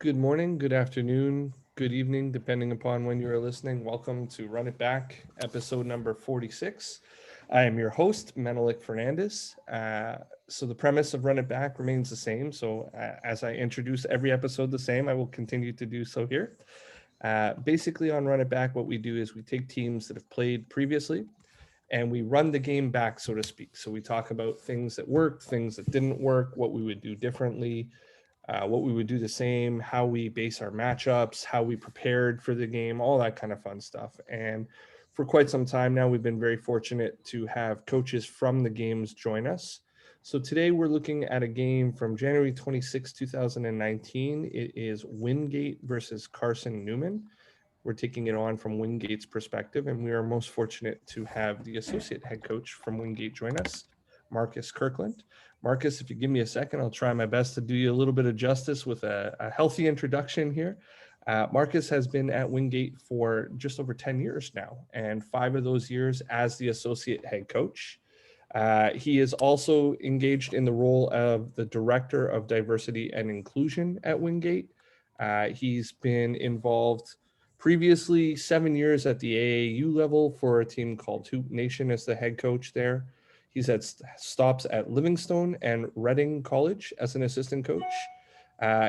Good morning, good afternoon, good evening, depending upon when you are listening. Welcome to Run It Back, episode number 46. I am your host, Menelik Fernandez. So the premise of Run It Back remains the same. So as I introduce every episode the same, I will continue to do so here. Basically, on Run It Back, what we do is we take teams that have played previously and we run the game back, so to speak. So we talk about things that worked, things that didn't work, what we would do differently, what we would do the same, how we base our matchups, how we prepared for the game, all that kind of fun stuff. And for quite some time now, we've been very fortunate to have coaches from the games join us. So today we're looking at a game from January 26, 2019. It is Wingate versus Carson Newman. We're taking it on from Wingate's perspective, and we are most fortunate to have the associate head coach from Wingate join us, Marcus Kirkland. Marcus, if you give me a second, I'll try my best to do you a little bit of justice with a healthy introduction here. Marcus has been at Wingate for just over 10 years now, and 5 of those years as the associate head coach. He is also engaged in the role of the Director of Diversity and Inclusion at Wingate. He's been involved previously 7 years at the AAU level for a team called Hoop Nation as the head coach there. He's had stops at Livingstone and Reading College as an assistant coach.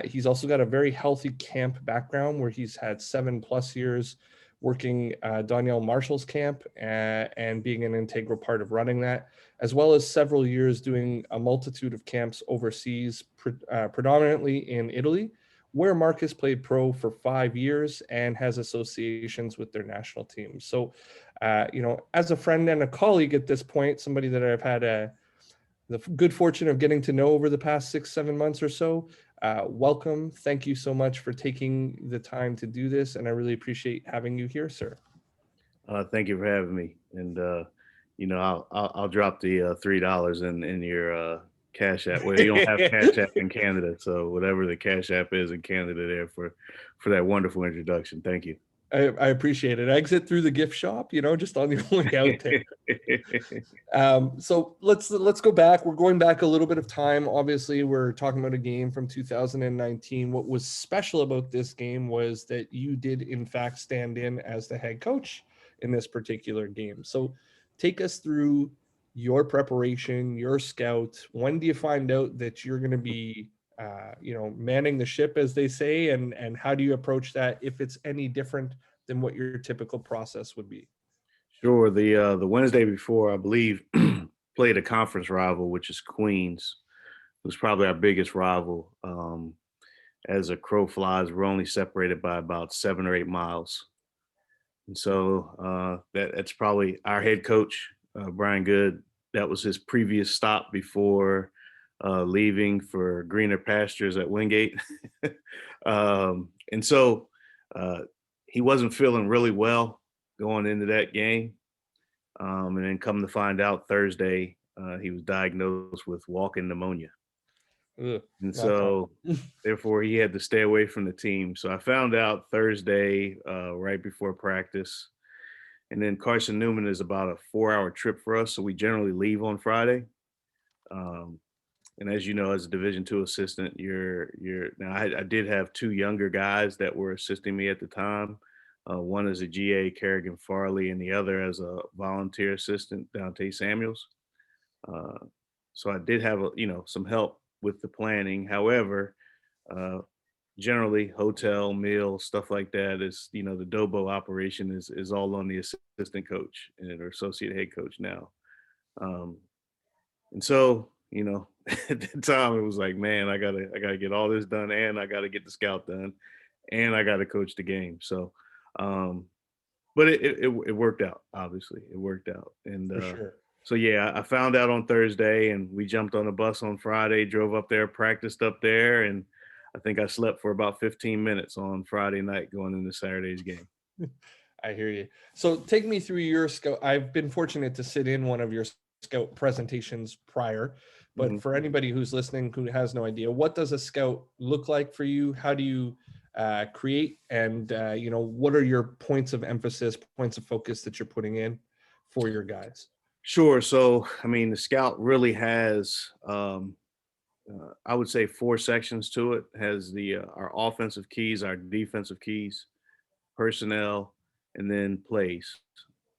He's also got a very healthy camp background where he's had 7+ years working Danielle Marshall's camp and being an integral part of running that, as well as several years doing a multitude of camps overseas, predominantly in Italy, where Marcus played pro for 5 years and has associations with their national team. So, as a friend and a colleague at this point, somebody that I've had the good fortune of getting to know over the past 6-7 months or so, welcome. Thank you so much for taking the time to do this, and I really appreciate having you here, sir. Thank you for having me. And I'll drop the $3 in your Cash App. Well, you don't have Cash App in Canada, so whatever the Cash App is in Canada, there for that wonderful introduction. Thank you. I appreciate it. Exit through the gift shop, just on your way out there. So let's go back. We're going back a little bit of time. Obviously, we're talking about a game from 2019. What was special about this game was that you did, in fact, stand in as the head coach in this particular game. So take us through your preparation, your scout. When do you find out that you're going to be manning the ship, as they say, and how do you approach that if it's any different than what your typical process would be? Sure. The Wednesday before, I believe, played a conference rival, which is Queens. It was probably our biggest rival. As a crow flies, we're only separated by about 7 or 8 miles. And so that's probably our head coach, Brian Good. That was his previous stop before leaving for greener pastures at Wingate. And so he wasn't feeling really well going into that game. And then come to find out Thursday, he was diagnosed with walking pneumonia. Ugh, And not so fun. therefore he had to stay away from the team. So I found out Thursday right before practice. And then Carson Newman is about a 4-hour trip for us. So we generally leave on Friday. And as you know, as a Division II assistant, you're now I did have 2 younger guys that were assisting me at the time. One is a GA, Kerrigan Farley, and the other as a volunteer assistant, Dante Samuels. Uh, so I did have some help with the planning. However, uh, generally hotel, meal, stuff like that is the Dobo operation is all on the assistant coach and or associate head coach now. Um, and so, at the time it was like, man, I gotta get all this done and I gotta get the scout done and I gotta coach the game. So um but it worked out, obviously. It worked out. And For sure. so yeah, I found out on Thursday and we jumped on a bus on Friday, drove up there, practiced up there, and I think I slept for about 15 minutes on Friday night going into Saturday's game. I hear you. So take me through your scout. I've been fortunate to sit in one of your scout presentations prior, but Mhm. for anybody who's listening who has no idea, what does a scout look like for you? How do you create, and what are your points of emphasis, points of focus that you're putting in for your guys? Sure. So, I mean, the scout really has I would say 4 sections to it. Has the our offensive keys, our defensive keys, personnel, and then plays.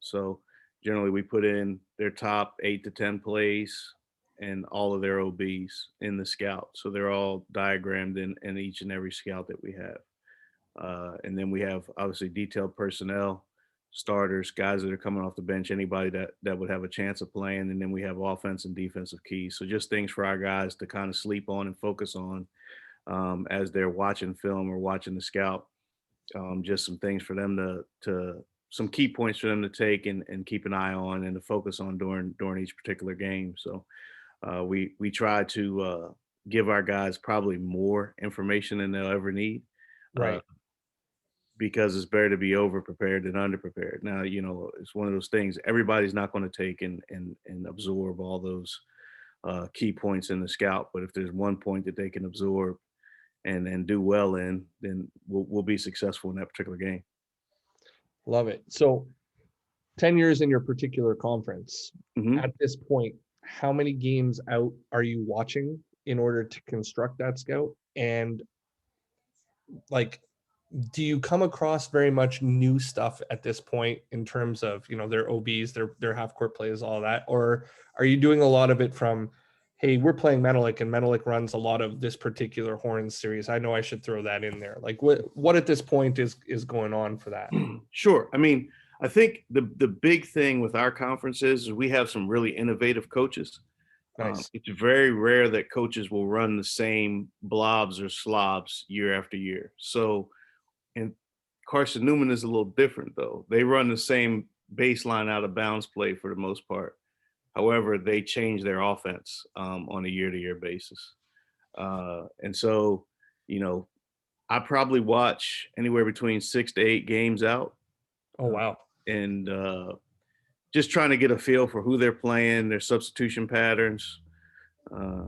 So generally, we put in their top 8 to 10 plays and all of their OBs in the scout. So they're all diagrammed in each and every scout that we have. And then we have obviously detailed personnel, starters, guys that are coming off the bench, anybody that would have a chance of playing. And then we have offense and defensive keys. So just things for our guys to kind of sleep on and focus on as they're watching film or watching the scout. Just some things for them to some key points for them to take and keep an eye on and to focus on during each particular game. So we try to give our guys probably more information than they'll ever need. Uh, Right. because it's better to be over prepared than under prepared. Now, it's one of those things everybody's not going to take and absorb all those key points in the scout. But if there's one point that they can absorb and do well in, then we'll be successful in that particular game. Love it. So 10 years in your particular conference, Hmm. at this point, how many games out are you watching in order to construct that scout? And like, do you come across very much new stuff at this point in terms of, their OBs, their half court plays, all that? Or are you doing a lot of it from, hey, we're playing Menelik and Menelik runs a lot of this particular Horns series. I know I should throw that in there. Like what at this point is going on for that? Sure. I mean, I think the big thing with our conference is we have some really innovative coaches. Nice. It's very rare that coaches will run the same blobs or slobs year after year. So, and Carson Newman is a little different though. They run the same baseline out of bounds play for the most part. However, they change their offense on a year-to-year basis. And so, you know, I probably watch anywhere between 6 to 8 games out, Oh, uh, wow. and just trying to get a feel for who they're playing, their substitution patterns, uh,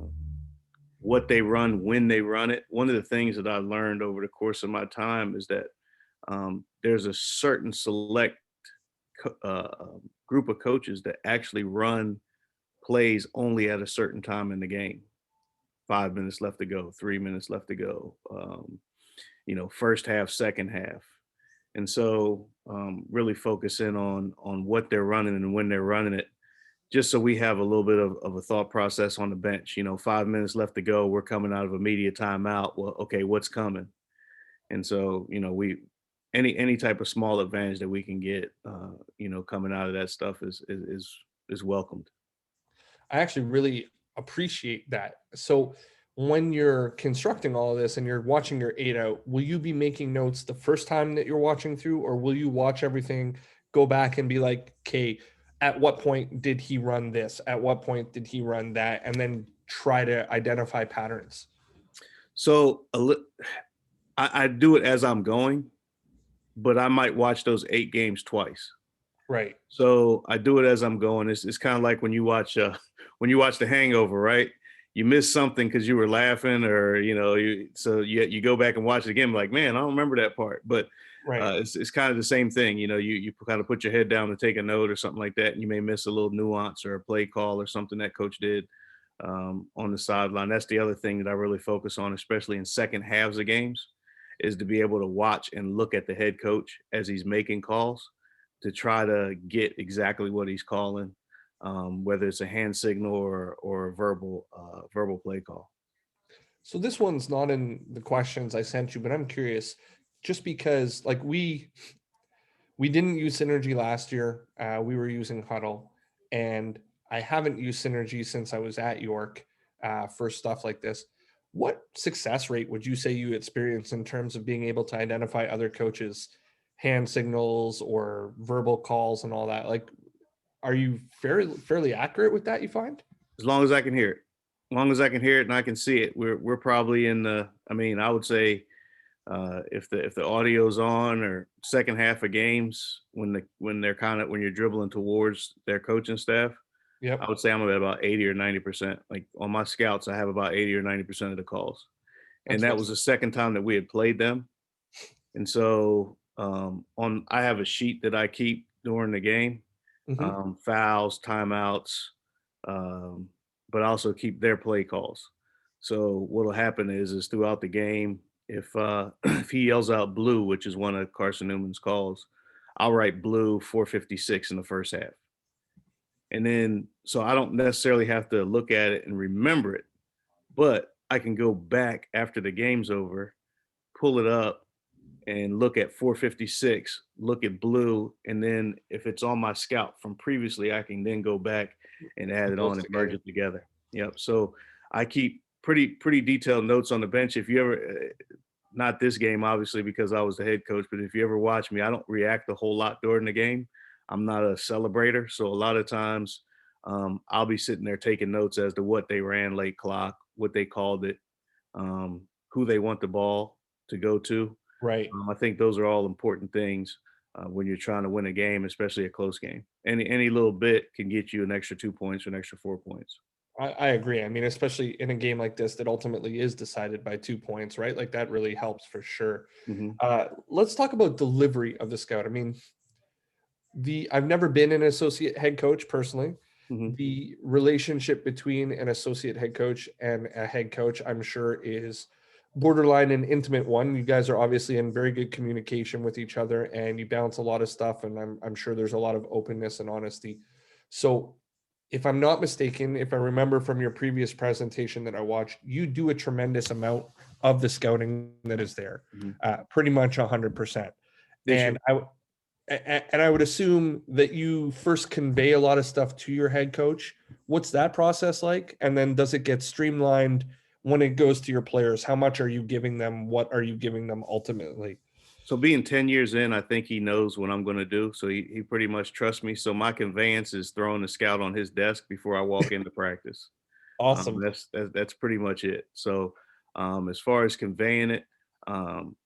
what they run, when they run it. One of the things that I learned over the course of my time is that there's a certain select group of coaches that actually run plays only at a certain time in the game. 5 minutes left to go, 3 minutes left to go. First half, second half, and so really focus in on what they're running and when they're running it, just so we have a little bit of a thought process on the bench. 5 minutes left to go, we're coming out of a media timeout. Well, okay, what's coming? And so we any type of small advantage that we can get, coming out of that stuff is welcomed. I actually really appreciate that. So when you're constructing all of this and you're watching your 8 out, will you be making notes the first time that you're watching through, or will you watch everything, go back and be like, okay, at what point did he run this? At what point did he run that? And then try to identify patterns. So I do it as I'm going, but I might watch those 8 games twice. Right. So I do it as I'm going. It's kind of like when you watch when you watch The Hangover, right? You miss something because you were laughing, or you go back and watch it again, like, man, I don't remember that part. But Right. it's kind of the same thing. You kind of put your head down to take a note or something like that, and you may miss a little nuance or a play call or something that coach did on the sideline. That's the other thing that I really focus on, especially in second halves of games, is to be able to watch and look at the head coach as he's making calls to try to get exactly what he's calling, whether it's a hand signal or a verbal play call. So this one's not in the questions I sent you, but I'm curious, just because like we didn't use Synergy last year. We were using Huddle, and I haven't used Synergy since I was at York for stuff like this. What success rate would you say you experience in terms of being able to identify other coaches' hand signals or verbal calls and all that? Like, are you fairly accurate with that, you find? As long as I can hear it, as long as I can hear it and I can see it, we're probably in the. I mean, I would say if the audio's on, or second half of games when you're dribbling towards their coaching staff, I Yep. would say I'm about 80 or 90%. Like on my scouts, I have about 80 or 90% of the calls, and That's that was what's the second time that we had played them. And so I have a sheet that I keep during the game, mhm. fouls, timeouts, um, but I also keep their play calls. So what'll happen is throughout the game, if if he yells out blue, which is one of Carson Newman's calls, I'll write blue 456 in the first half. And then so I don't necessarily have to look at it and remember it, but I can go back after the game's over, pull it up and look at 456, look at blue, and then if it's on my scout from previously, I can then go back and add Put it those on and merge together. it together. Yep. So I keep pretty detailed notes on the bench. If you ever, not this game obviously because I was the head coach, but if you ever watch me, I don't react a whole lot during the game. I'm not a celebrator, so a lot of times I'll be sitting there taking notes as to what they ran late clock, what they called it, who they want the ball to go to. Right. I think those are all important things when you're trying to win a game, especially a close game. Any little bit can get you an extra 2 points or an extra 4 points. I agree. I mean, especially in a game like this that ultimately is decided by 2 points, right? Like that really helps for sure. Hmm. Let's talk about delivery of the scout. I mean, I've never been an associate head coach personally. Hmm. The relationship between an associate head coach and a head coach, I'm sure, is borderline an intimate one. You guys are obviously in very good communication with each other, and you bounce a lot of stuff. And I'm sure there's a lot of openness and honesty. So, if I'm not mistaken, if I remember from your previous presentation that I watched, you do a tremendous amount of the scouting that is there, Hmm. pretty much 100%. This year. And I would assume that you first convey a lot of stuff to your head coach. What's that process like? And then does it get streamlined when it goes to your players? How much are you giving them? What are you giving them ultimately? So being 10 years in, I think he knows what I'm going to do. So he pretty much trusts me. So my conveyance is throwing the scout on his desk before I walk into practice. Awesome. That's pretty much it. So as far as conveying it, um,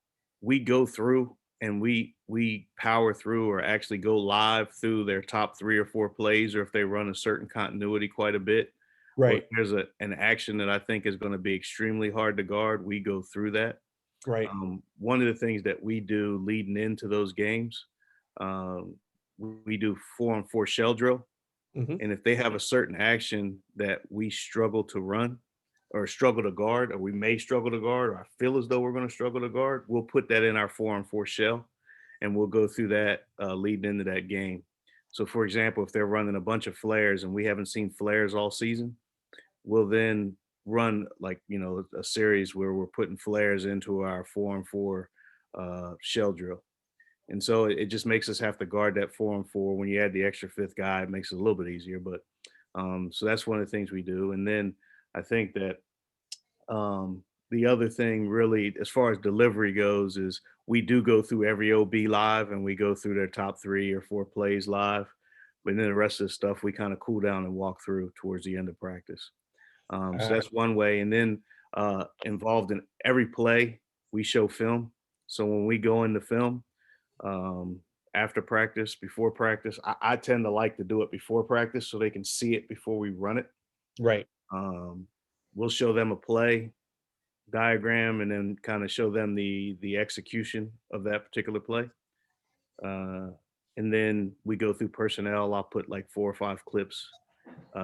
we go through and we power through or actually go live through their top 3 or 4 plays, or if they run a certain continuity quite a bit, or if Right. there's an action that I think is going to be extremely hard to guard, we go through that. Right. One of the things that we do leading into those games, um, we do 4-on-4 shell drill, Hmm. and if they have a certain action that we struggle to run or struggle to guard, or we may struggle to guard, or I feel as though we're going to struggle to guard, we'll put that in our 4-on-4 shell, and we'll go through that leading into that game. So, for example, if they're running a bunch of flares and we haven't seen flares all season, we'll then run like a series where we're putting flares into our 4-on-4 shell drill, and so it just makes us have to guard that 4-on-4. When you add the extra fifth guy, it makes it a little bit easier. But so that's one of the things we do. And then I think that the other thing, really, as far as delivery goes, is we do go through every OB live and we go through their top 3 or 4 plays live. But then the rest of the stuff we kind of cool down and walk through towards the end of practice. So Uh, that's one way. And then involved in every play, we show film. So when we go into film, um, after practice, before practice, I tend to like to do it before practice so they can see it before we run it. right. Um, we'll show them a play diagram and then kind of show them the execution of that particular play. Uh, and then we go through personnel. I'll put like 4 or 5 clips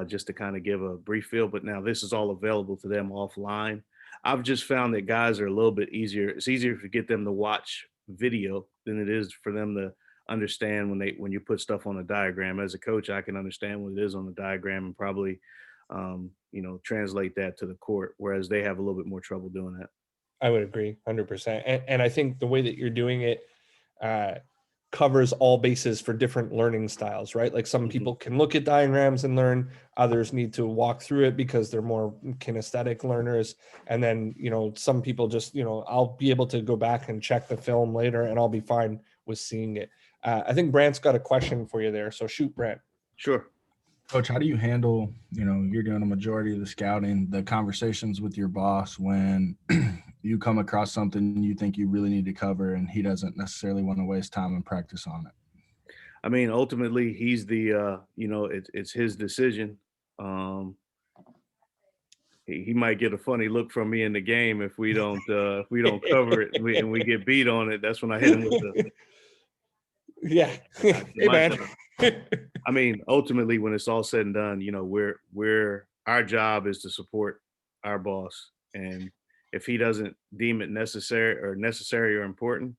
just to kind of give a brief feel. But now this is all available to them offline. I've just found that guys are a little bit easier. It's easier to get them to watch video than it is for them to understand when you put stuff on a diagram. As a coach, I can understand what it is on the diagram and probably translate that to the court, whereas they have a little bit more trouble doing that. I would agree 100%. And I think the way that you're doing it uh, covers all bases for different learning styles, right? Like some Mhm. people can look at diagrams and learn, others need to walk through it because they're more kinesthetic learners. And then, some people just, I'll be able to go back and check the film later and I'll be fine with seeing it. I think Brant's got a question for you there. So shoot, Brant. Sure. Coach, how do you handle, you're doing a majority of the scouting, the conversations with your boss when you come across something you think you really need to cover and he doesn't necessarily want to waste time and practice on it? I mean, ultimately, he's it's his decision. Um, he might get a funny look from me in the game if we don't cover it and we get beat on it. That's when I hit him with the Yeah. Hey, my man. time. I mean, ultimately, when it's all said and done, we're our job is to support our boss, And if he doesn't deem it necessary or important,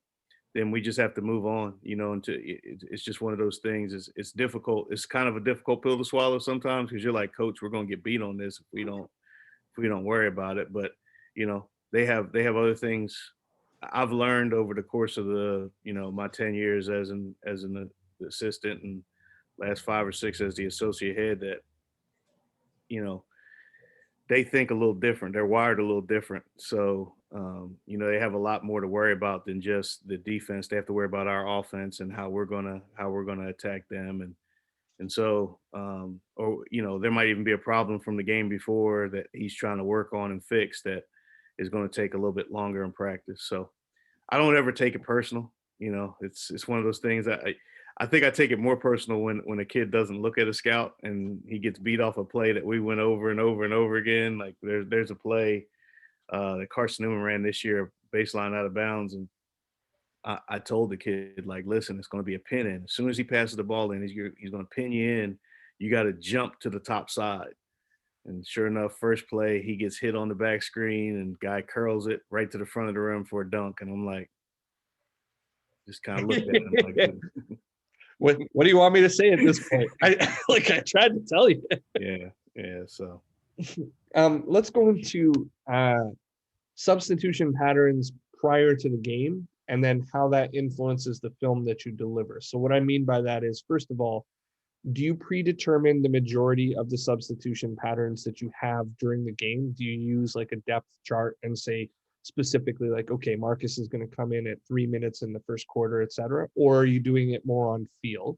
then we just have to move on, it's just one of those things. It's difficult. It's kind of a difficult pill to swallow sometimes, because you're like, coach, we're going to get beat on this if we don't worry about it. But, they have other things. I've learned over the course of my 10 years as an assistant, and last 5 or 6 as the associate head, that, you know, they think a little different. They're wired a little different. So, they have a lot more to worry about than just the defense. They have to worry about our offense and how we're gonna attack them. And so, there might even be a problem from the game before that he's trying to work on and fix, that is going to take a little bit longer in practice. So I don't ever take it personal. It's one of those things that I think I take it more personal when a kid doesn't look at a scout and he gets beat off a play that we went over and over and over again. Like there's a play that Carson Newman ran this year, baseline out of bounds, and I told the kid, like, listen, it's going to be a pin in. As soon as he passes the ball in, he's going to pin you in. You got to jump to the top side. And sure enough, first play, he gets hit on the back screen and guy curls it right to the front of the rim for a dunk. And I'm like, just kind of looked at him like, What do you want me to say at this point? I tried to tell you. yeah. So let's go into substitution patterns prior to the game, and then how that influences the film that you deliver. So what I mean by that is, first of all, do you predetermine the majority of the substitution patterns that you have during the game? Do you use like a depth chart and say specifically like, okay, Marcus is going to come in at 3 minutes in the first quarter, et cetera? Or are you doing it more on feel?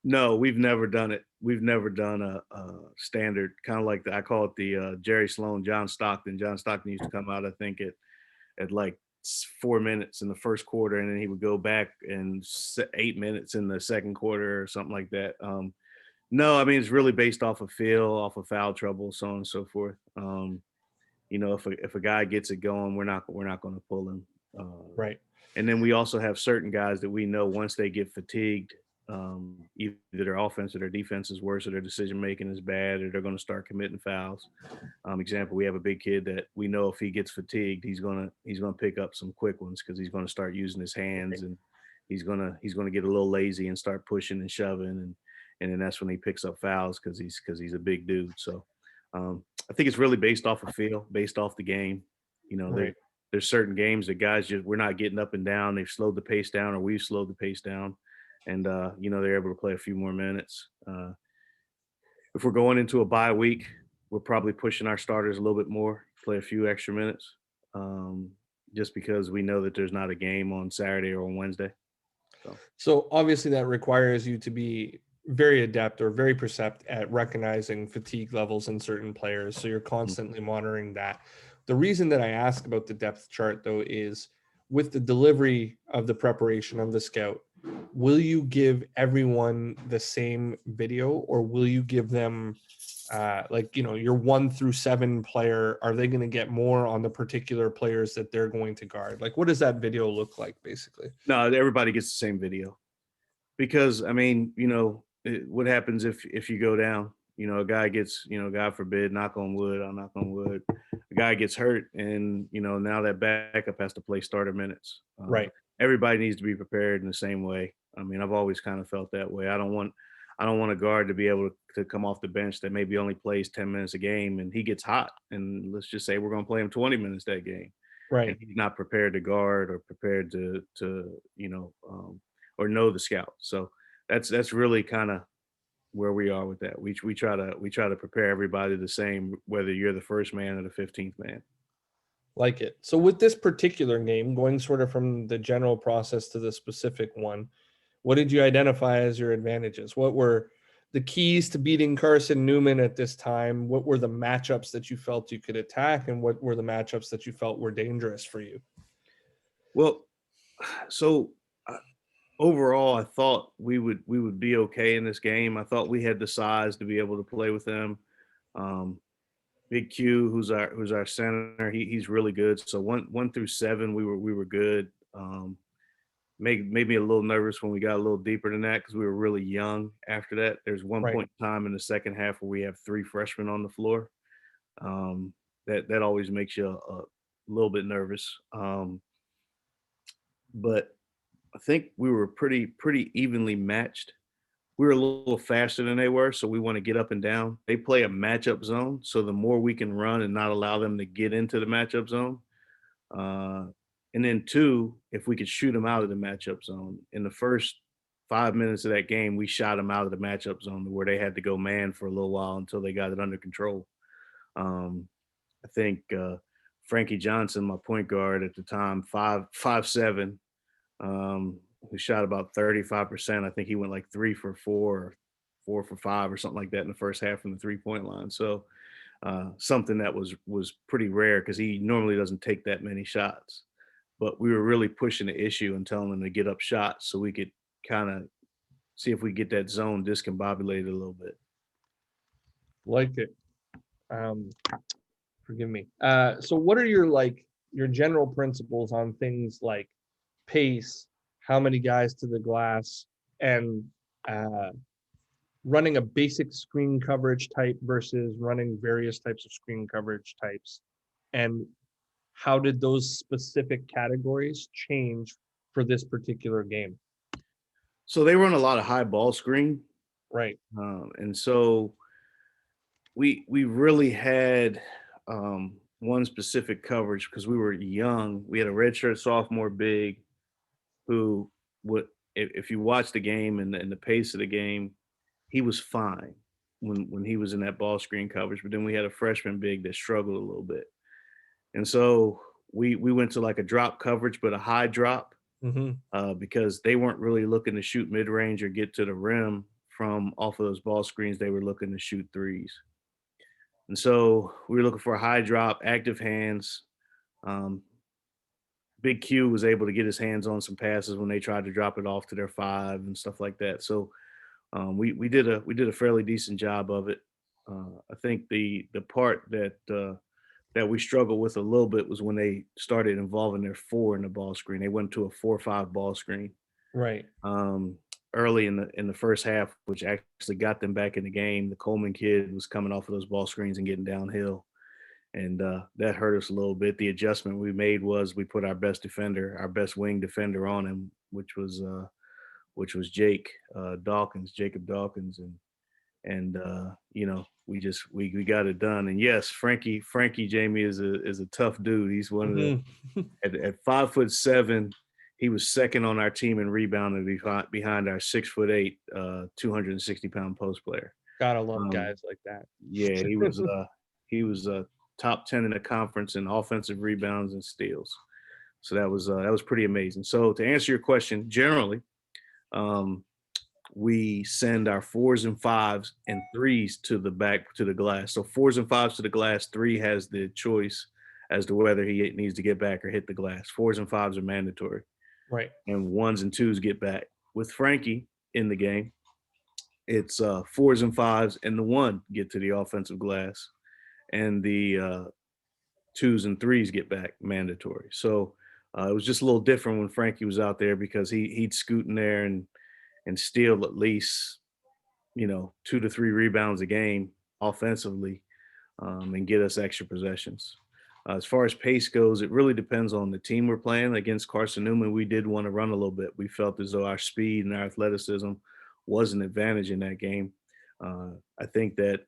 no, we've never done it. We've never done a standard, kind of like I call it the Jerry Sloan, John Stockton. John Stockton used to come out, I think, at like 4 minutes in the first quarter, and then he would go back and 8 minutes in the second quarter or something like that. No, I mean, it's really based off of feel, off of foul trouble, so on and so forth. If a guy gets it going, we're not going to pull him. Right. And then we also have certain guys that we know once they get fatigued, either their offense or their defense is worse, or their decision making is bad, or they're going to start committing fouls. Example, we have a big kid that we know if he gets fatigued, he's gonna pick up some quick ones, because he's going to start using his hands, and he's gonna get a little lazy and start pushing and shoving, and then that's when he picks up fouls, because he's a big dude. So I think it's really based off of feel, based off the game. Right. There's certain games that guys we're not getting up and down. They've slowed the pace down, or we've slowed the pace down, and they're able to play a few more minutes. If we're going into a bye week, we're probably pushing our starters a little bit more, play a few extra minutes, just because we know that there's not a game on Saturday or on Wednesday. So obviously that requires you to be very adept or very percept at recognizing fatigue levels in certain players. So you're constantly monitoring that. The reason that I ask about the depth chart, though, is with the delivery of the preparation of the scout, will you give everyone the same video, or will you give them your 1 through 7 player? Are they going to get more on the particular players that they're going to guard? Like, what does that video look like, basically? No, everybody gets the same video, because I mean, what happens if you go down? A guy gets, God forbid, knock on wood, I'll knock on wood, a guy gets hurt, and now that backup has to play starter minutes. Right. Everybody needs to be prepared in the same way. I mean, I've always kind of felt that way. I don't want a guard to be able to come off the bench that maybe only plays 10 minutes a game, and he gets hot, and let's just say we're going to play him 20 minutes that game. Right. And he's not prepared to guard or prepared to or know the scout. So that's really kind of where we are with that. We try to prepare everybody the same, whether you're the first man or the 15th man. Like it. So with this particular game, going sort of from the general process to the specific one, what did you identify as your advantages? What were the keys to beating Carson Newman at this time? What were the matchups that you felt you could attack, and what were the matchups that you felt were dangerous for you? Well, so overall, I thought we would be okay in this game. I thought we had the size to be able to play with them. Big Q, who's our center, he's really good. So 1 through 7, we were good. Made me a little nervous when we got a little deeper than that, because we were really young after that. There's one point in time in the second half where we have 3 freshmen on the floor. that always makes you a little bit nervous. But I think we were pretty evenly matched. We were a little faster than they were, so we want to get up and down. They play a matchup zone, so the more we can run and not allow them to get into the matchup zone. Uh, and then two, if we could shoot them out of the matchup zone. In the first 5 minutes of that game, we shot them out of the matchup zone to where they had to go man for a little while until they got it under control. Um, I think Frankie Johnson, my point guard at the time, 5'7", who shot about 35%. I think he went like 3 for 4 or 4 for 5 or something like that in the first half from the 3-point line. So something that was pretty rare because he normally doesn't take that many shots. But we were really pushing the issue and telling them to get up shots so we could kind of see if we get that zone discombobulated a little bit. Like it. Forgive me. So what are your general principles on things like pace, how many guys to the glass, and running a basic screen coverage type versus running various types of screen coverage types? And how did those specific categories change for this particular game? So they run a lot of high ball screen. Right. And so we really had one specific coverage because we were young. We had a redshirt sophomore big who would, if you watch the game and the pace of the game, he was fine when he was in that ball screen coverage. But then we had a freshman big that struggled a little bit. And so we went to like a drop coverage, but a high drop because they weren't really looking to shoot mid range or get to the rim from off of those ball screens. They were looking to shoot threes. And so we were looking for a high drop, active hands. Big Q was able to get his hands on some passes when they tried to drop it off to their 5 and stuff like that. So we did a fairly decent job of it. I think the part that we struggled with a little bit was when they started involving their 4 in the ball screen. They went to a 4-5 ball screen. Right. Early in the first half, which actually got them back in the game. The Coleman kid was coming off of those ball screens and getting downhill, and that hurt us a little bit. The adjustment we made was we put our best defender, our best wing defender on him, which was Jacob Dawkins, and we got it done. And yes, Frankie Jamie is a tough dude. He's one of the at 5'7", he was second on our team in rebounding behind our 6'8", 260-pound post player. Gotta love guys like that. Yeah, he was top 10 in the conference in offensive rebounds and steals. So that was pretty amazing. So to answer your question, generally, we send our 4s and 5s and 3s to the glass. So 4s and 5s to the glass. 3 has the choice as to whether he needs to get back or hit the glass. 4s and 5s are mandatory. Right. And 1s and 2s get back. With Frankie in the game, it's 4s and 5s and the 1 get to the offensive glass, and the 2s and 3s get back mandatory. So it was just a little different when Frankie was out there because he'd scoot in there and steal at least 2 to 3 rebounds a game offensively and get us extra possessions. As far as pace goes, it really depends on the team we're playing. Against Carson Newman, we did want to run a little bit. We felt as though our speed and our athleticism was an advantage in that game. I think that,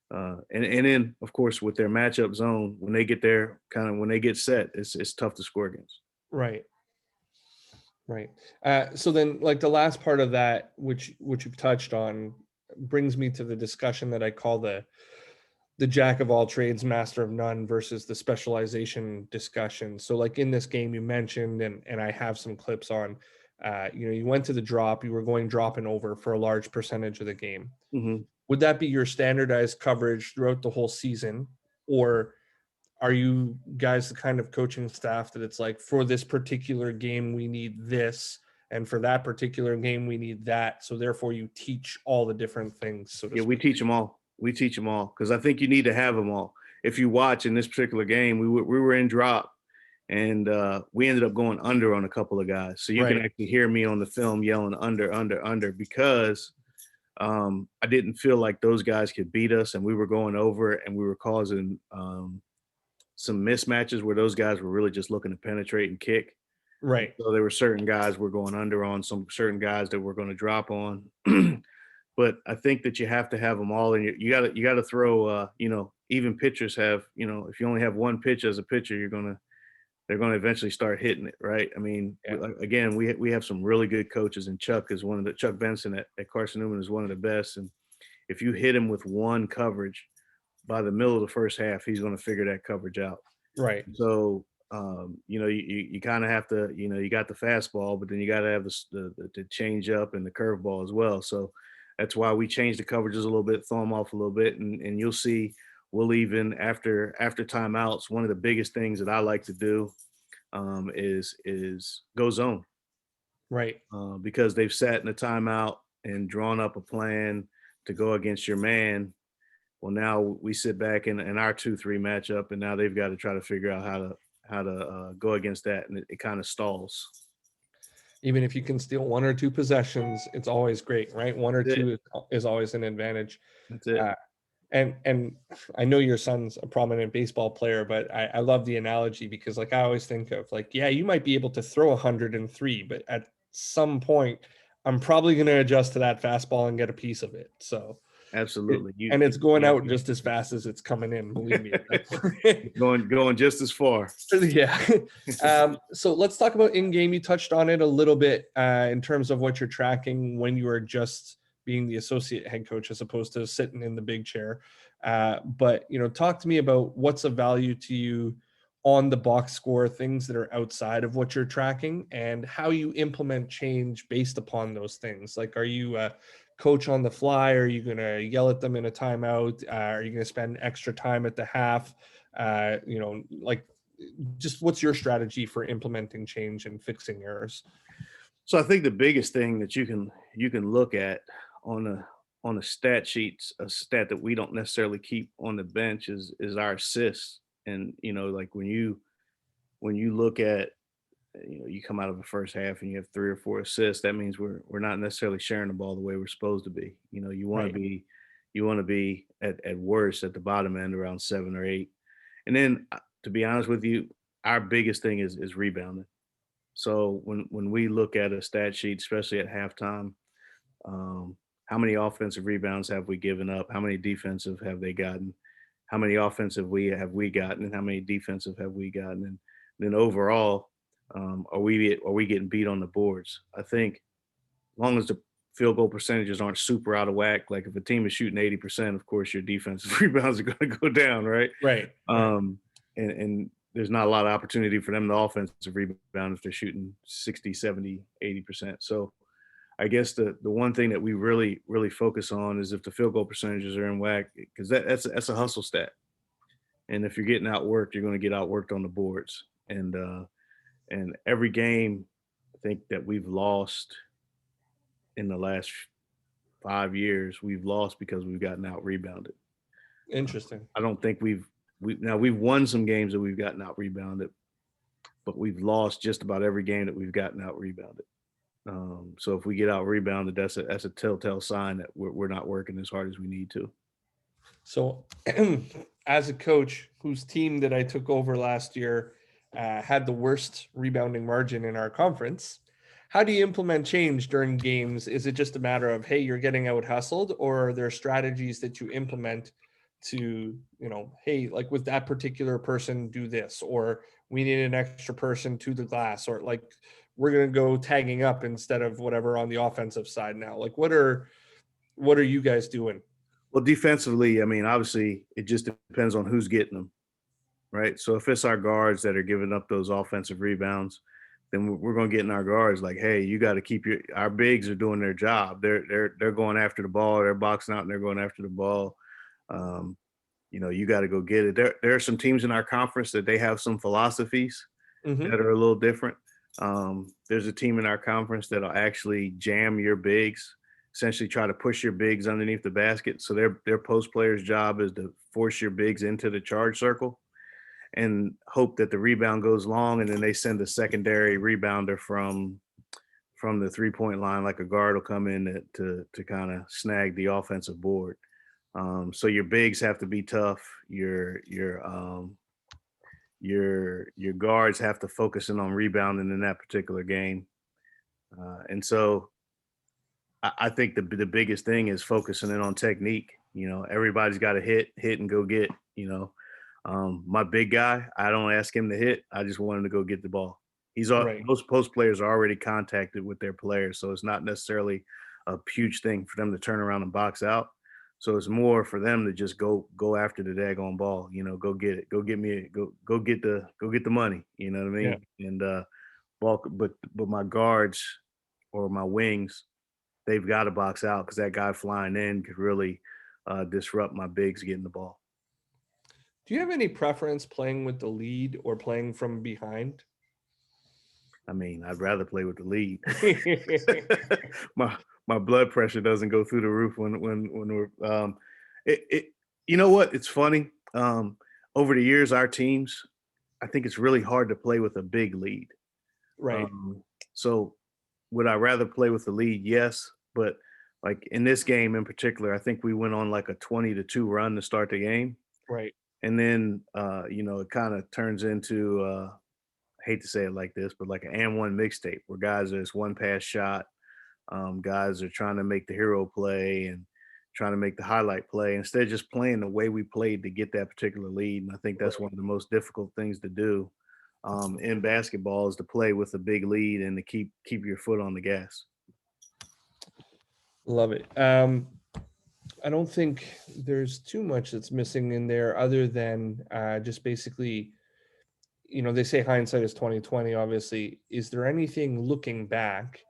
and then of course with their matchup zone, when they get there, when they get set, it's tough to score against. Right. Right. So then, like the last part of that, which you've touched on, brings me to the discussion that I call the jack of all trades, master of none versus the specialization discussion. So like in this game you mentioned, and I have some clips on, you went to the drop, you were going drop and over for a large percentage of the game. Mm-hmm. Would that be your standardized coverage throughout the whole season? Or are you guys the kind of coaching staff that it's like, for this particular game, we need this, and for that particular game, we need that. So therefore you teach all the different things. So to speak. We teach them all. We teach them all because I think you need to have them all. If you watch in this particular game, we were in drop, and we ended up going under on a couple of guys. So you can actually hear me on the film yelling under because I didn't feel like those guys could beat us, and we were going over and we were causing some mismatches where those guys were really just looking to penetrate and kick. Right. So there were certain guys we're going under on, some certain guys that we're going to drop on. But I think that you have to have them all, and you got to throw. Even pitchers have. If you only have one pitch as a pitcher, they're going to eventually start hitting it, right? I mean, again, we have some really good coaches, and Chuck Benson at Carson Newman is one of the best. And if you hit him with one coverage, by the middle of the first half, he's going to figure that coverage out. Right. So, you kind of have to, you got the fastball, but then you got to have the change up and the curveball as well. So that's why we change the coverages a little bit, throw them off a little bit, and you'll see. We'll even after timeouts. One of the biggest things that I like to do is go zone, Right. because they've sat in a timeout and drawn up a plan to go against your man. Well, now we sit back in our 2-3 matchup, and now they've got to try to figure out how to go against that, and it kind of stalls. Even if you can steal 1 or 2 possessions, it's always great, right? 1 or 2 is always an advantage. That's it. And I know your son's a prominent baseball player, but I love the analogy because, like, I always think of, like, yeah, you might be able to throw 103, but at some point, I'm probably going to adjust to that fastball and get a piece of it. So absolutely, it's going out just as fast as it's coming in. Believe me, going just as far. Yeah. So let's talk about in-game. You touched on it a little bit in terms of what you're tracking when you are just being the associate head coach as opposed to sitting in the big chair. But, talk to me about what's of value to you on the box score, things that are outside of what you're tracking, and how you implement change based upon those things. Like, are you a coach on the fly? Are you going to yell at them in a timeout? Are you going to spend extra time at the half? Just what's your strategy for implementing change and fixing errors? So I think the biggest thing that you can look at on a stat sheet, a stat that we don't necessarily keep on the bench, is our assists. And like when you look at, you come out of the first half and you have 3 or 4 assists, that means we're not necessarily sharing the ball the way we're supposed to be. You want to be at worst at the bottom end around 7 or 8. And then, to be honest with you, our biggest thing is rebounding. So when we look at a stat sheet, especially at halftime, how many offensive rebounds have we given up? How many defensive have they gotten? How many offensive have we gotten? And how many defensive have we gotten? And then overall, are we getting beat on the boards? I think as long as the field goal percentages aren't super out of whack, like if a team is shooting 80%, of course your defensive rebounds are going to go down, right? Right. And there's not a lot of opportunity for them to offensive rebound if they're shooting 60, 70, 80%. So I guess the one thing that we really, really focus on is if the field goal percentages are in whack, because that's a hustle stat. And if you're getting outworked, you're going to get outworked on the boards. And every game, I think that we've lost in the last 5 years, we've lost because we've gotten out rebounded. Interesting. I don't think we've won some games that we've gotten out rebounded, but we've lost just about every game that we've gotten out rebounded. So if we get out rebounded, that's a telltale sign that we're not working as hard as we need to. So as a coach whose team that I took over last year had the worst rebounding margin in our conference, how do you implement change during games? Is it just a matter of, hey, you're getting out hustled, or are there strategies that you implement to, hey, like with that particular person, do this, or we need an extra person to the glass, or like we're going to go tagging up instead of whatever on the offensive side now? Like what are you guys doing? Well, defensively, I mean, obviously it just depends on who's getting them, right? So if it's our guards that are giving up those offensive rebounds, then we're going to get in our guards like, hey, you got to keep our bigs are doing their job. They're going after the ball. They're boxing out and they're going after the ball. You got to go get it. There are some teams in our conference that they have some philosophies that are a little different. There's a team in our conference that'll actually jam your bigs, essentially try to push your bigs underneath the basket. So their post player's job is to force your bigs into the charge circle and hope that the rebound goes long, and then they send a secondary rebounder from the 3-point line, like a guard will come in to kind of snag the offensive board. So your bigs have to be tough. Your your guards have to focus in on rebounding in that particular game. And so I think the biggest thing is focusing in on technique. You know, everybody's got to hit and go get, you know. My big guy, I don't ask him to hit. I just want him to go get the ball. Right. Most post players are already contacted with their players, so it's not necessarily a huge thing for them to turn around and box out. So it's more for them to just go after the daggone ball. You know, go get it. Go get the money. You know what I mean? Yeah. And but my guards or my wings, they've got to box out because that guy flying in could really disrupt my bigs getting the ball. Do you have any preference playing with the lead or playing from behind? I mean, I'd rather play with the lead. my blood pressure doesn't go through the roof when we're you know what? It's funny. Over the years, our teams, I think it's really hard to play with a big lead. Right. So would I rather play with the lead? Yes. But like in this game in particular, I think we went on like a 20-2 run to start the game. Right. And then, you know, it kind of turns into, I hate to say it like this, but like an and one mixtape where guys are just one pass shot. Guys are trying to make the hero play and trying to make the highlight play instead of just playing the way we played to get that particular lead. And I think that's one of the most difficult things to do in basketball is to play with a big lead and to keep your foot on the gas. Love it. I don't think there's too much that's missing in there other than just basically, you know, they say hindsight is 2020, obviously. Is there anything looking back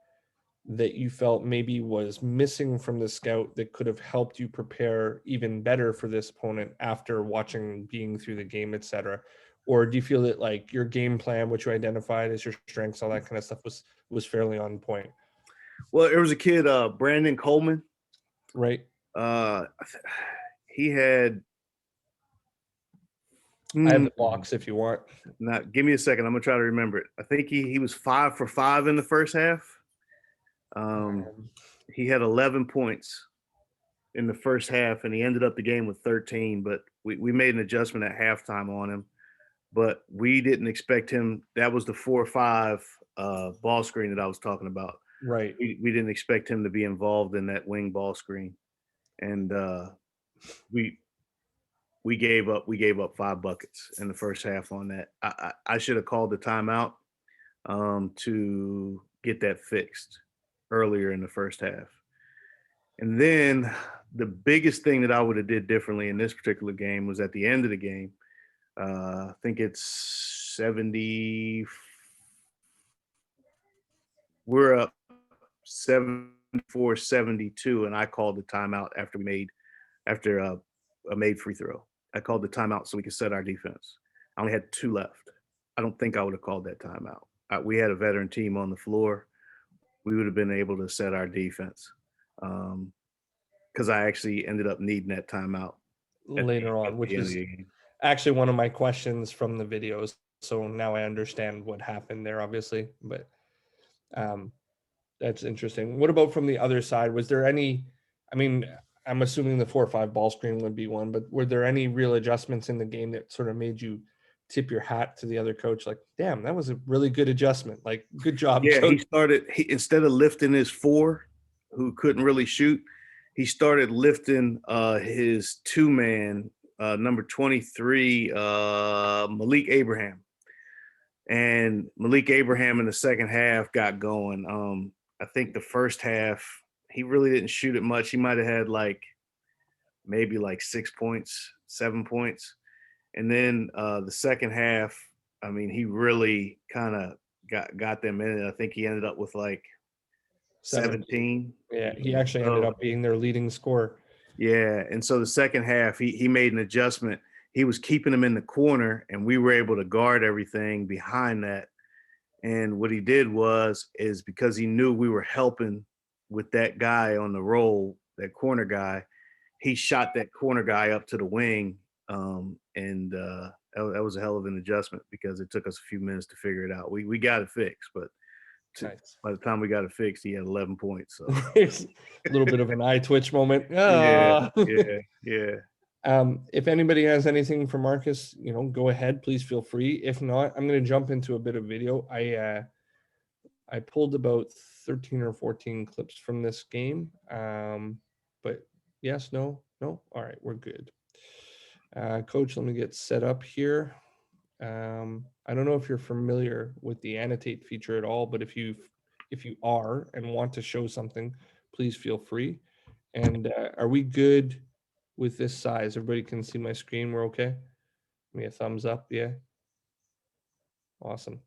that you felt maybe was missing from the scout that could have helped you prepare even better for this opponent after watching, being through the game, etc.? Or do you feel that like your game plan, which you identified as your strengths, all that kind of stuff was fairly on point? Well, there was a kid, Brandon Coleman. Right. He had. I have the box if you want. Now, give me a second. I'm gonna try to remember it. I think he was 5 for 5 in the first half. He had 11 points in the first half, and he ended up the game with 13. But we made an adjustment at halftime on him. But we didn't expect him. That was the 4-5 ball screen that I was talking about. Right. We didn't expect him to be involved in that wing ball screen, and we gave up 5 buckets in the first half on that. I should have called the timeout to get that fixed earlier in the first half. And then the biggest thing that I would have did differently in this particular game was at the end of the game. I think it's 70. We're up 74-72, and I called the timeout after a made free throw. I called the timeout so we could set our defense. I only had 2 left. I don't think I would have called that timeout. We had a veteran team on the floor. We would have been able to set our defense because I actually ended up needing that timeout later on, which is actually one of my questions from the videos. So now I understand what happened there, obviously. But that's interesting. What about from the other side? Was there any, I mean, I'm assuming the 4-5 ball screen would be one, but were there any real adjustments in the game that sort of made you tip your hat to the other coach? Like, damn, that was a really good adjustment. Like, good job. Yeah, coach. he instead of lifting his 4, who couldn't really shoot, he started lifting his 2-man, number 23, Malik Abraham. And Malik Abraham in the second half got going. I think the first half, he really didn't shoot it much. He might have had maybe 6 points, 7 points. And then the second half, I mean, he really kind of got them in it. I think he ended up with 17. Yeah, he actually ended up being their leading scorer. Yeah, and so the second half, he made an adjustment. He was keeping them in the corner, and we were able to guard everything behind that. And what he did is because he knew we were helping with that guy on the roll, that corner guy, he shot that corner guy up to the wing. And that was a hell of an adjustment because it took us a few minutes to figure it out. We got it fixed, but Nice. by the time we got it fixed, he had 11 points. So a little bit of an eye twitch moment. Yeah. If anybody has anything for Marcus, go ahead. Please feel free. If not, I'm going to jump into a bit of video. I pulled about 13 or 14 clips from this game. But yes, no. All right, we're good. Coach, let me get set up here. I don't know if you're familiar with the annotate feature at all, but if you are and want to show something, please feel free. And are we good with this size? Everybody can see my screen. We're okay? Give me a thumbs up. Yeah. Awesome.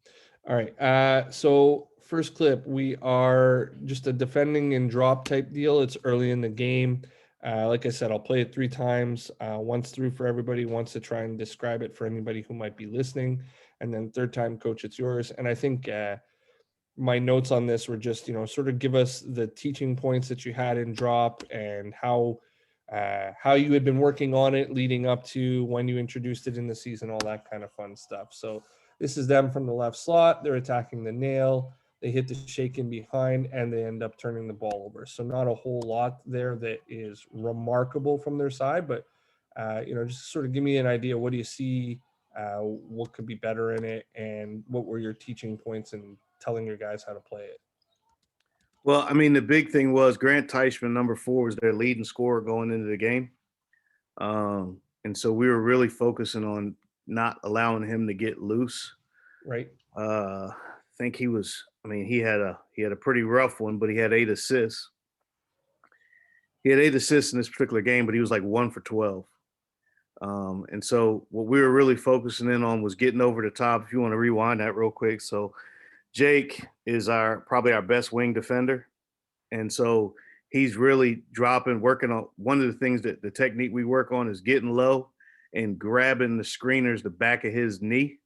All right. So first clip, we are just a defending and drop type deal. It's early in the game. Like I said, I'll play it 3 times, once through for everybody, once to try and describe it for anybody who might be listening. And then third time, coach, it's yours. And I think my notes on this were just, sort of give us the teaching points that you had in drop and how you had been working on it leading up to when you introduced it in the season, all that kind of fun stuff. So this is them from the left slot. They're attacking the nail. They hit the shake in behind and they end up turning the ball over. So not a whole lot there that is remarkable from their side, but just sort of give me an idea. What do you see? What could be better in it? And what were your teaching points in telling your guys how to play it? Well, I mean, the big thing was Grant Teichman, number 4, was their leading scorer going into the game. And so we were really focusing on not allowing him to get loose. Right. I think he had a pretty rough one, but he had 8 assists. He had 8 assists in this particular game, but he was like 1 for 12. And so what we were really focusing in on was getting over the top. If you want to rewind that real quick. So Jake is probably our best wing defender. And so he's really working on one of the things that the technique we work on is getting low and grabbing the screeners, the back of his knee.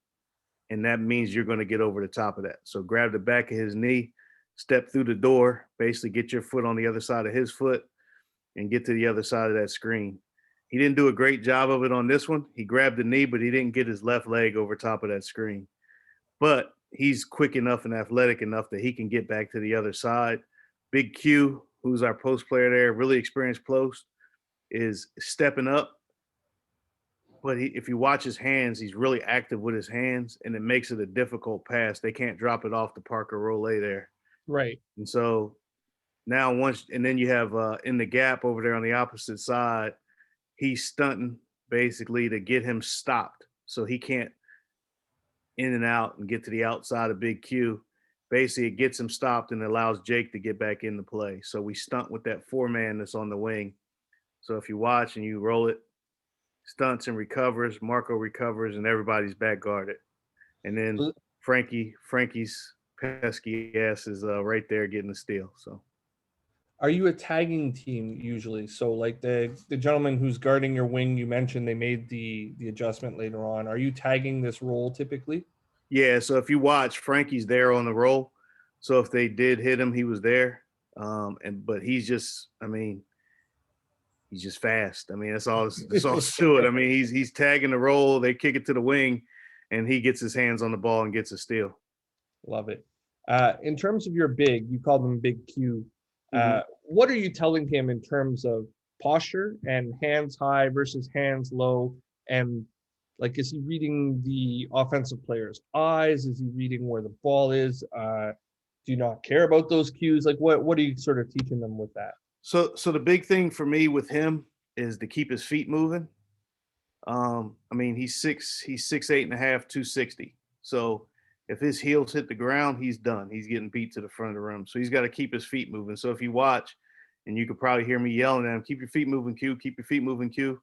And that means you're going to get over the top of that. So grab the back of his knee, step through the door, basically get your foot on the other side of his foot and get to the other side of that screen. He didn't do a great job of it on this one. He grabbed the knee, but he didn't get his left leg over top of that screen. But he's quick enough and athletic enough that he can get back to the other side. Big Q, who's our post player there, really experienced post, is stepping up. But if you watch his hands, he's really active with his hands, and it makes it a difficult pass. They can't drop it off to Parker Rollet there. Right. And so now then you have in the gap over there on the opposite side, he's stunting basically to get him stopped so he can't in and out and get to the outside of Big Q. Basically, it gets him stopped and allows Jake to get back into play. So we stunt with that 4-man that's on the wing. So if you watch and you roll it, stunts and recovers, Marco recovers, and everybody's back guarded. And then Frankie's pesky ass is right there getting the steal. So are you a tagging team usually? So like the gentleman who's guarding your wing, you mentioned they made the adjustment later on. Are you tagging this role typically? Yeah, so if you watch, Frankie's there on the roll. So if they did hit him, he was there. But he's just fast. I mean, that's all to it. I mean, he's tagging the roll, they kick it to the wing, and he gets his hands on the ball and gets a steal. Love it. In terms of your big, you called him Big Q. What are you telling him in terms of posture and hands high versus hands low? And like, is he reading the offensive player's eyes? Is he reading where the ball is? Do you not care about those cues? Like, what are you sort of teaching them with that? So the big thing for me with him is to keep his feet moving. I mean, he's 6'8" and a half, 260. So if his heels hit the ground, he's done. He's getting beat to the front of the room. So he's got to keep his feet moving. So if you watch, and you could probably hear me yelling at him, keep your feet moving, Q, keep your feet moving, Q.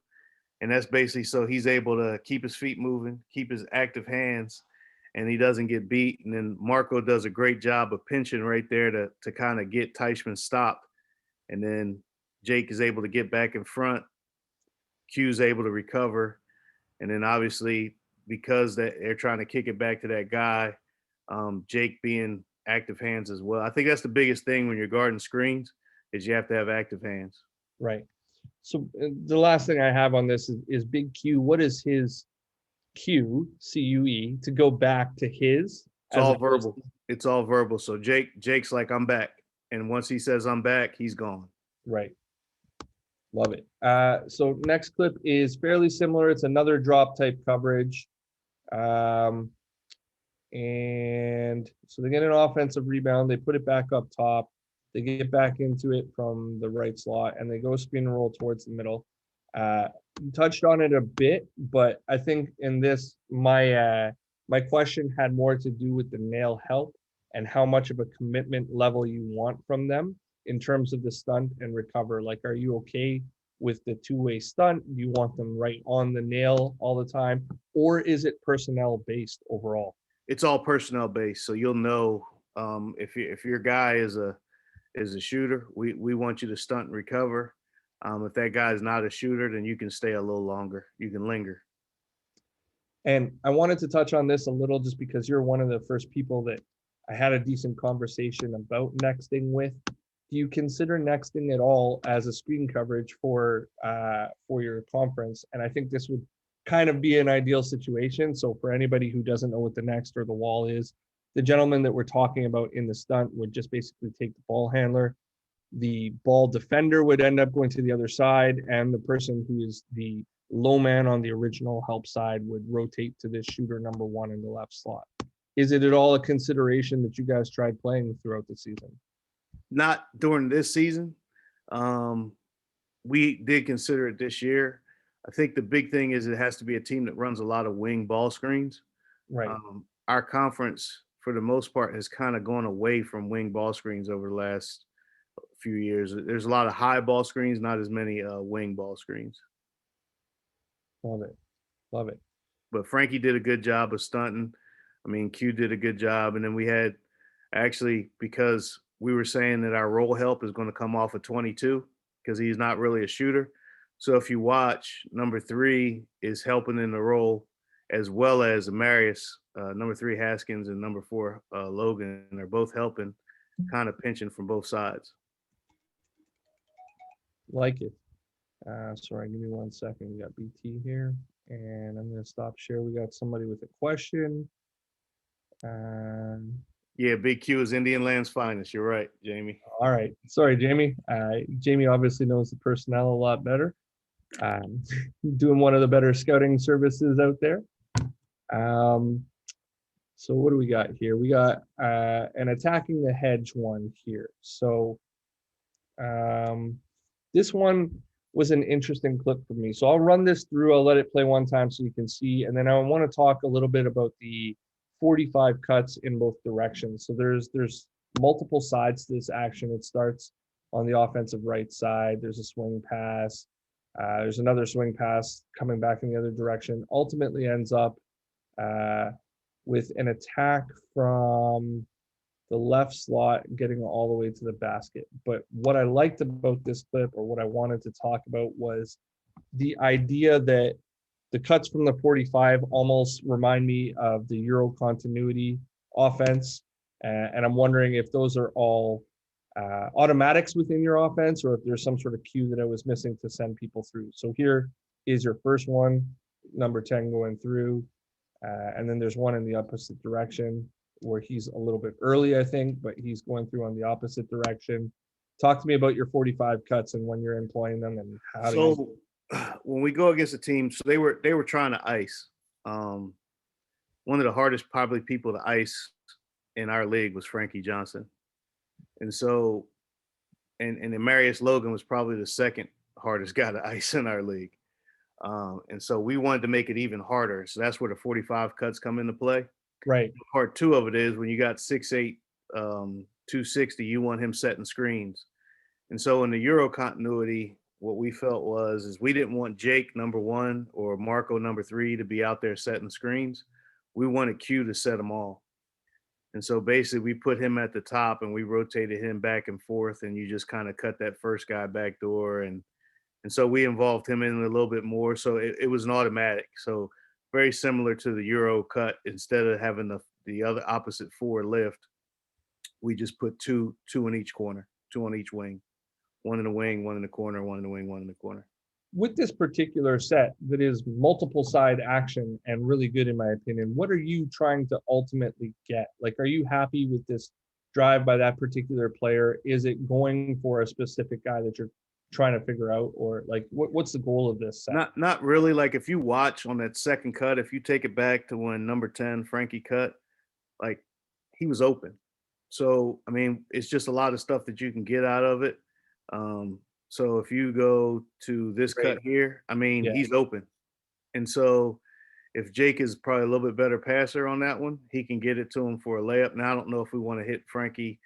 And that's basically so he's able to keep his feet moving, keep his active hands, and he doesn't get beat. And then Marco does a great job of pinching right there to kind of get Teichman stopped. And then Jake is able to get back in front. Q's able to recover. And then obviously, because they're trying to kick it back to that guy, Jake being active hands as well. I think that's the biggest thing when you're guarding screens is you have to have active hands. Right. So the last thing I have on this is Big Q. What is his cue, C-U-E, to go back to his? It's all verbal. It's all verbal. So Jake's like, I'm back. And once he says I'm back, he's gone. Right. Love it. So next clip is fairly similar. It's another drop type coverage. And so they get an offensive rebound. They put it back up top. They get back into it from the right slot, and they go screen and roll towards the middle. You touched on it a bit, but I think in this, my question had more to do with the nail help and how much of a commitment level you want from them in terms of the stunt and recover. Like, are you okay with the two-way stunt? Do you want them right on the nail all the time, or is it personnel based overall? It's all personnel based, so you'll know if your guy is a shooter, we want you to stunt and recover. If that guy is not a shooter, then you can stay a little longer. You can linger. And I wanted to touch on this a little just because you're one of the first people that I had a decent conversation about nexting with. Do you consider nexting at all as a screen coverage for your conference? And I think this would kind of be an ideal situation. So for anybody who doesn't know what the next or the wall is, the gentleman that we're talking about in the stunt would just basically take the ball handler. The ball defender would end up going to the other side, and the person who is the low man on the original help side would rotate to this shooter number one in the left slot. Is it at all a consideration that you guys tried playing throughout the season? Not during this season. We did consider it this year. I think the big thing is it has to be a team that runs a lot of wing ball screens. Right. Our conference, for the most part, has kind of gone away from wing ball screens over the last few years. There's a lot of high ball screens, not as many wing ball screens. Love it. Love it. But Frankie did a good job of stunting. I mean, Q did a good job. And then we had actually, because we were saying that our roll help is going to come off of 22 because he's not really a shooter. So if you watch, number 3 is helping in the roll, as well as Marius, number 3 Haskins, and number 4 Logan. They're both helping, kind of pinching from both sides. Like it. Sorry, give me 1 second. We got BT here, and I'm going to stop share. We got somebody with a question. Yeah, Big Q is Indian Land's finest. You're right, Jamie. All right. Sorry, Jamie. Jamie obviously knows the personnel a lot better. Doing one of the better scouting services out there. So what do we got here? We got an attacking the hedge one here. So this one was an interesting clip for me. So I'll run this through. I'll let it play one time so you can see. And then I want to talk a little bit about the 45 cuts in both directions. So there's multiple sides to this action. It starts on the offensive right side. There's a swing pass. There's another swing pass coming back in the other direction. Ultimately ends up with an attack from the left slot getting all the way to the basket. But what I liked about this clip, or what I wanted to talk about, was the idea that the cuts from the 45 almost remind me of the Euro continuity offense. And I'm wondering if those are all automatics within your offense, or if there's some sort of cue that I was missing to send people through. So here is your first one, number 10 going through. And then there's one in the opposite direction where he's a little bit early, I think, but he's going through on the opposite direction. Talk to me about your 45 cuts and when you're employing them and how. So when we go against a team, so they were trying to ice. One of the hardest probably people to ice in our league was Frankie Johnson. And so, and then Marius Logan was probably the second hardest guy to ice in our league. And so we wanted to make it even harder. So that's where the 45 cuts come into play. Right. Part 2 of it is when you got 6'8", 260, you want him setting screens. And so in the Euro continuity, what we felt is we didn't want Jake, number 1, or Marco, number 3, to be out there setting screens. We wanted Q to set them all. And so basically we put him at the top and we rotated him back and forth, and you just kind of cut that first guy back door. And so we involved him in a little bit more. So it was an automatic. So very similar to the Euro cut. Instead of having the other opposite 4 lift, we just put two in each corner, 2 on each wing, 1 in the wing, 1 in the corner, 1 in the wing, 1 in the corner. With this particular set that is multiple side action and really good, in my opinion, what are you trying to ultimately get? Like, are you happy with this drive by that particular player? Is it going for a specific guy that you're trying to figure out, or like what's the goal of this set? Not really. Like if you watch on that second cut, if you take it back to when number 10 Frankie cut, like he was open. So I mean, it's just a lot of stuff that you can get out of it. So if you go to this Great. cut here, I mean, Yeah. he's open. And so if Jake is probably a little bit better passer on that one, he can get it to him for a layup. Now I don't know if we want to hit Frankie,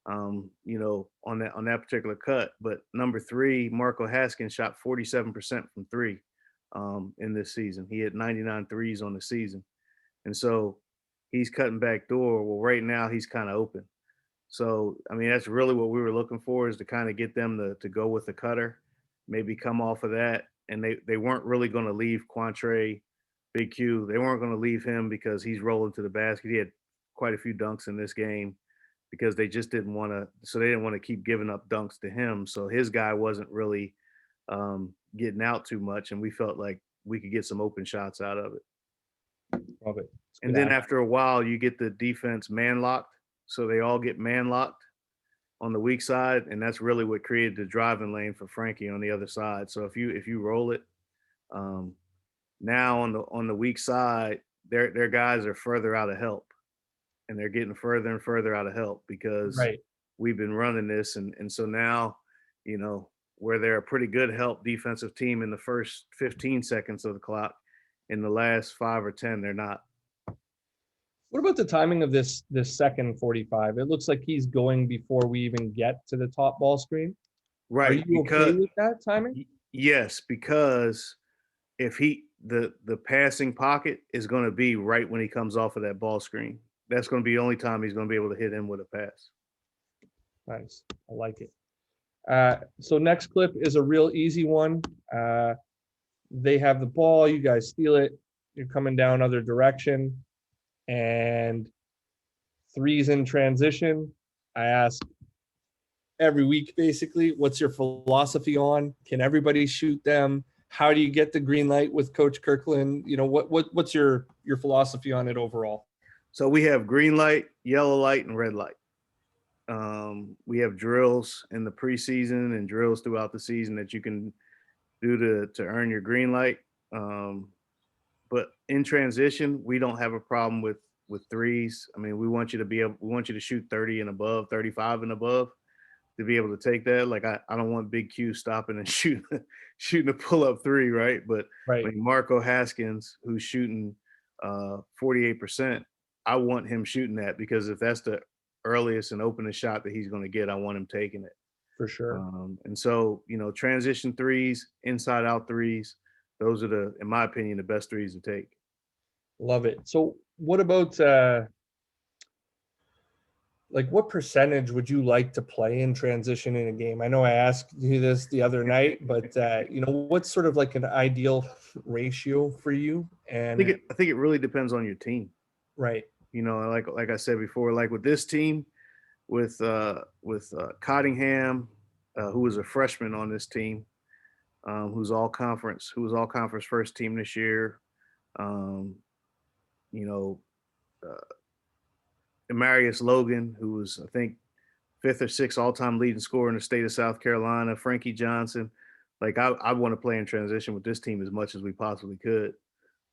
you know, on that particular cut, but number 3, Marco Haskins shot 47% from 3 in this season. He hit 99 threes on the season. And so he's cutting back door. Well, right now he's kind of open. So, I mean, that's really what we were looking for, is to kind of get them to go with the cutter, maybe come off of that. And they weren't really going to leave Quantre, Big Q. They weren't going to leave him because he's rolling to the basket. He had quite a few dunks in this game because they just didn't want to. So they didn't want to keep giving up dunks to him. So his guy wasn't really getting out too much. And we felt like we could get some open shots out of it. Love it. And then after a while, you get the defense man locked. So they all get man locked on the weak side, and that's really what created the driving lane for Frankie on the other side. So if you roll it, now on the weak side, their guys are further out of help, and they're getting further and further out of help because we've been running this, and so now, you know, where they're a pretty good help defensive team in the first 15 seconds of the clock, in the last 5 or 10, they're not. What about the timing of this second 45? It looks like he's going before we even get to the top ball screen. Right. Are you okay with that timing? Yes, because if the passing pocket is going to be right when he comes off of that ball screen. That's going to be the only time he's going to be able to hit him with a pass. Nice. I like it. So next clip is a real easy one. They have the ball. You guys steal it. You're coming down other direction. And threes in transition. I ask every week, basically, what's your philosophy on? Can everybody shoot them? How do you get the green light with Coach Kirkland? You know, what's your philosophy on it overall? So we have green light, yellow light, and red light. We have drills in the preseason and drills throughout the season that you can do to earn your green light. But in transition, we don't have a problem with threes. I mean, we want you to shoot 30 and above, 35 and above, to be able to take that. Like I don't want Big Q stopping and shooting a pull-up 3, right? But right. Like Marco Haskins, who's shooting 48%, I want him shooting that, because if that's the earliest and openest shot that he's going to get, I want him taking it. For sure. And so, you know, transition threes, inside out threes, those are in my opinion, the best threes to take. Love it. So what about like what percentage would you like to play in transition in a game? I know I asked you this the other night, but you know, what's sort of like an ideal ratio for you? And I think it really depends on your team. Right. You know, like I said before, like with this team, with Cottingham, who was a freshman on this team, who's all conference first team this year. You know, Amarius Logan, who was, I think, 5th or 6th all-time leading scorer in the state of South Carolina. Frankie Johnson. Like I want to play in transition with this team as much as we possibly could.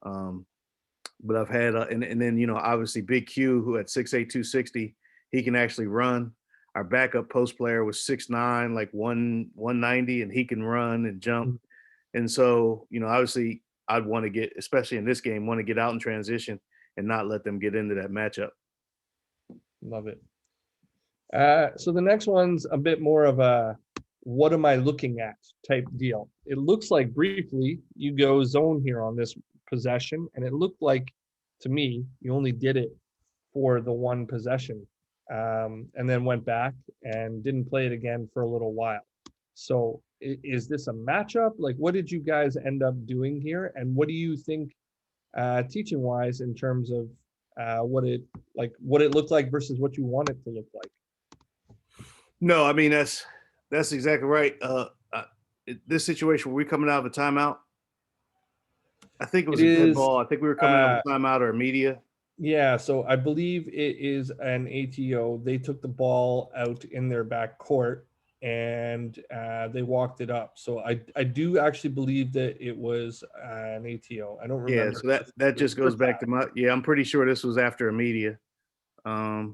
But I've had, and then, you know, obviously Big Q, who at 6'8", 260, he can actually run. Our backup post player was 6'9", like 190, and he can run and jump. Mm-hmm. And so, you know, obviously I'd want to get, especially in this game, want to get out in transition and not let them get into that matchup. Love it. So the next one's a bit more of a what am I looking at type deal. It looks like briefly you go zone here on this possession, and it looked like to me you only did it for the one possession, and then went back and didn't play it again for a little while. So is this a matchup? Like, what did you guys end up doing here, and what do you think teaching wise in terms of what it looked like versus what you want it to look like? No, I mean that's exactly right. This situation where we're coming out of a timeout, I think it was a dead ball. I think we were coming out of a timeout or a media. Yeah, so I believe it is an ATO. They took the ball out in their back court, and they walked it up. So I do actually believe that it was an ATO. I don't Yeah, remember. so that just goes back to I'm pretty sure this was after a media. Yeah,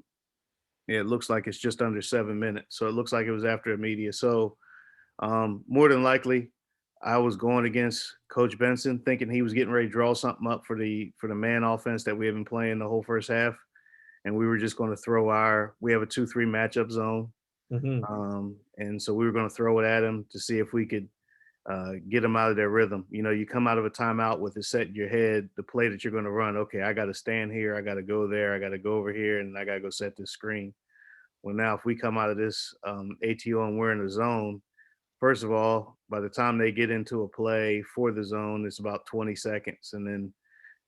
it looks like it's just under 7 minutes. So it looks like it was after a media. So more than likely, I was going against Coach Benson, thinking he was getting ready to draw something up for the man offense that we have been playing the whole first half, and we were just going to throw we have a 2-3 matchup zone, and so we were going to throw it at him to see if we could get them out of their rhythm. You know, you come out of a timeout with it set in your head, the play that you're going to run. Okay, I got to stand here, I got to go there, I got to go over here, and I got to go set this screen. Well, now if we come out of this ATO and we're in the zone, first of all, by the time they get into a play for the zone, it's about 20 seconds, and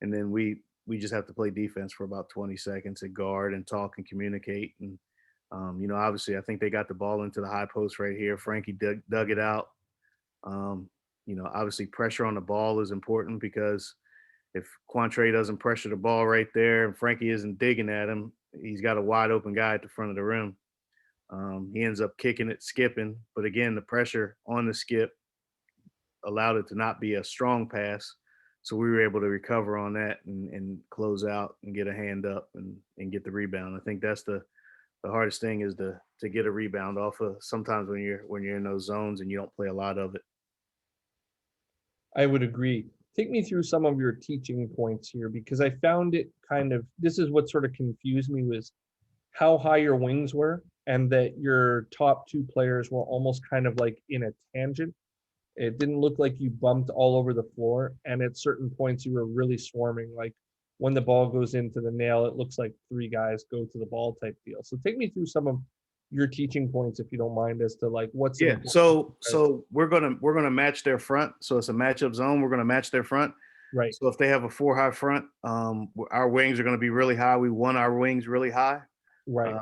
then we just have to play defense for about 20 seconds and guard and talk and communicate. And you know, obviously, I think they got the ball into the high post right here. Frankie dug it out. You know, obviously, pressure on the ball is important, because if Quantre doesn't pressure the ball right there and Frankie isn't digging at him, he's got a wide open guy at the front of the rim. He ends up kicking it, skipping. But again, the pressure on the skip allowed it to not be a strong pass. So we were able to recover on that and close out and get a hand up and get the rebound. I think that's the hardest thing, is to get a rebound off of sometimes when you're in those zones and you don't play a lot of it. I would agree. Take me through some of your teaching points here, because I found it this is what sort of confused me, was how high your wings were, and that your top two players were almost kind of like in a tangent. It didn't look like you bumped all over the floor, and at certain points you were really swarming. Like when the ball goes into the nail, it looks like three guys go to the ball type deal. So take me through some of your teaching points, if you don't mind, as to like what's So we're gonna match their front. So it's a matchup zone. We're gonna match their front. Right. So if they have a 4 high front, our wings are going to be really high. We want our wings really high. Right.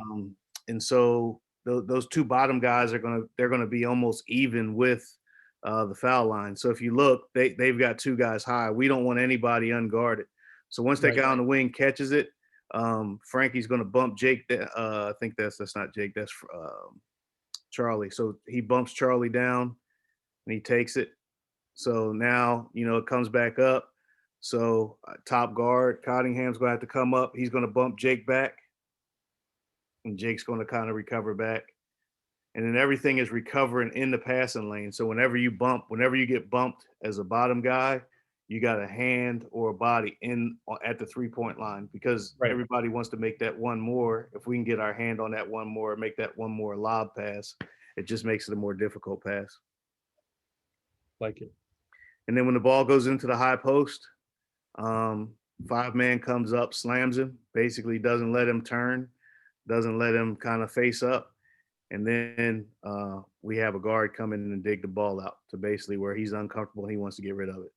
And so those two bottom guys they're going to be almost even with the foul line. So if you look, they've got two guys high. We don't want anybody unguarded. So once that guy on the wing catches it, Frankie's going to bump Jake. I think that's not Jake. That's Charlie. So he bumps Charlie down and he takes it. So now, you know, it comes back up. So top guard, Cottingham's going to have to come up. He's going to bump Jake back, and Jake's going to kind of recover back. And then everything is recovering in the passing lane. So whenever you get bumped as a bottom guy, you got a hand or a body at the 3-point line, because everybody wants to make that one more. If we can get our hand on that one more, make that one more lob pass, it just makes it a more difficult pass. Like it. And then when the ball goes into the high post, 5-man comes up, slams him, basically doesn't let him turn, doesn't let him kind of face up. And then we have a guard come in and dig the ball out to basically where he's uncomfortable and he wants to get rid of it.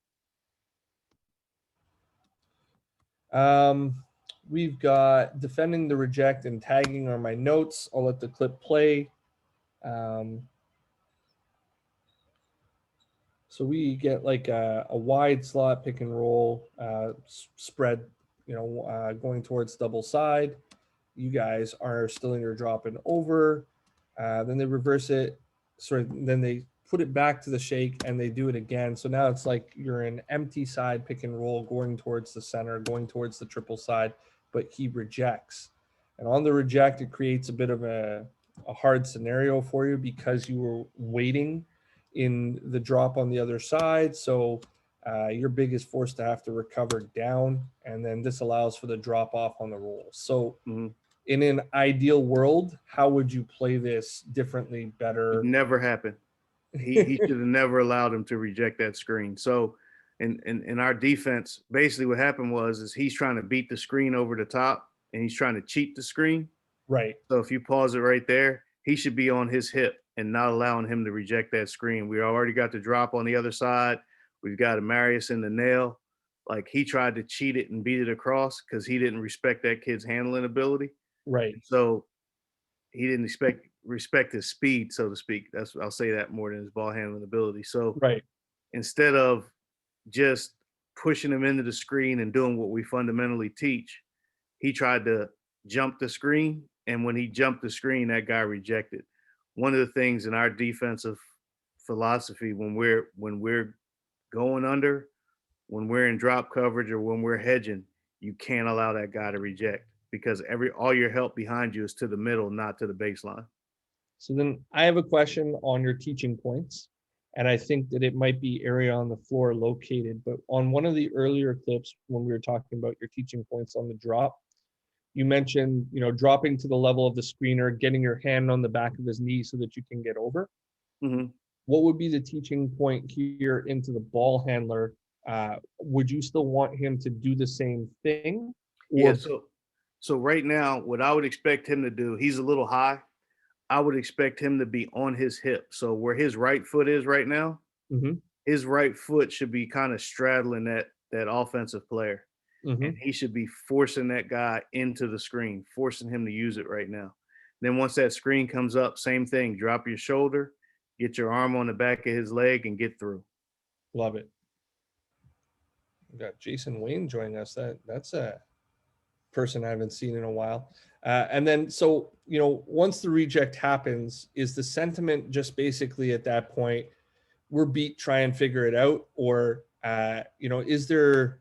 We've got defending the reject and tagging are my notes. I'll let the clip play. So we get like a wide slot pick and roll spread, going towards double side. You guys are still in your drop and over. Then they reverse it. Then they put it back to the shake and they do it again. So now it's like you're an empty side pick and roll going towards the center, going towards the triple side, but he rejects. And on the reject, it creates a bit of a hard scenario for you, because you were waiting in the drop on the other side. So your big is forced to have to recover down, and then this allows for the drop off on the roll. So in an ideal world, how would you play this differently, better? It never happened. He should have never allowed him to reject that screen. So in our defense, basically what happened is he's trying to beat the screen over the top, and he's trying to cheat the screen. Right. So if you pause it right there, he should be on his hip and not allowing him to reject that screen. We already got the drop on the other side. We've got a Marius in the nail. Like, he tried to cheat it and beat it across because he didn't respect that kid's handling ability. Right. So he didn't respect his speed, so to speak. I'll say that more than his ball handling ability. So instead of just pushing him into the screen and doing what we fundamentally teach, he tried to jump the screen. And when he jumped the screen, that guy rejected. one of the things in our defensive philosophy when we're going under, when we're in drop coverage or when we're hedging, you can't allow that guy to reject because all your help behind you is to the middle, not to the baseline. So then I have a question on your teaching points, and I think that it might be area on the floor located, but on one of the earlier clips when we were talking about your teaching points on the drop, you mentioned, dropping to the level of the screener, getting your hand on the back of his knee so that you can get over. Mm-hmm. What would be the teaching point here into the ball handler? Would you still want him to do the same thing? Yeah. So right now, what I would expect him to do, he's a little high. I would expect him to be on his hip. So where his right foot is right now, Mhm, his right foot should be kind of straddling that offensive player. And mhm. he should be forcing that guy into the screen, forcing him to use it right now. Then once that screen comes up, same thing, drop your shoulder, get your arm on the back of his leg and get through. Love it. We've got Jason Wayne joining us. That's a person I haven't seen in a while. And then, so, once the reject happens, is the sentiment just basically at that point, we're beat, try and figure it out? Or, is there,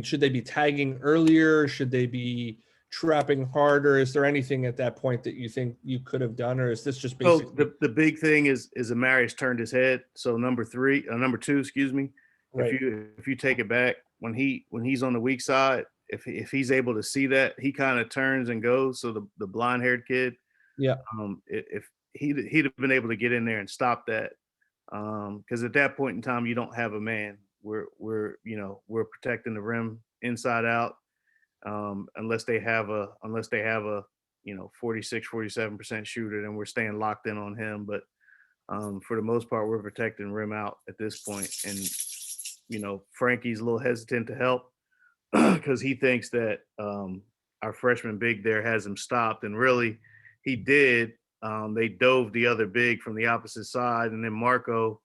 should they be tagging earlier? Should they be trapping harder? Is there anything at that point that you think you could have done? Or is this just So basically? the big thing is Amarius turned his head. So number two, excuse me. Right. If you take it back, when he's on the weak side, if he's able to see that, he kind of turns and goes. So the blonde haired kid, Yeah. If he'd have been able to get in there and stop that, because at that point in time you don't have a man. We're protecting the rim inside out, unless they have a 46-47% shooter, then we're staying locked in on him. But for the most part, we're protecting rim out at this point. And Frankie's a little hesitant to help because he thinks that our freshman big there has him stopped, and really he did. They dove the other big from the opposite side, and then Marco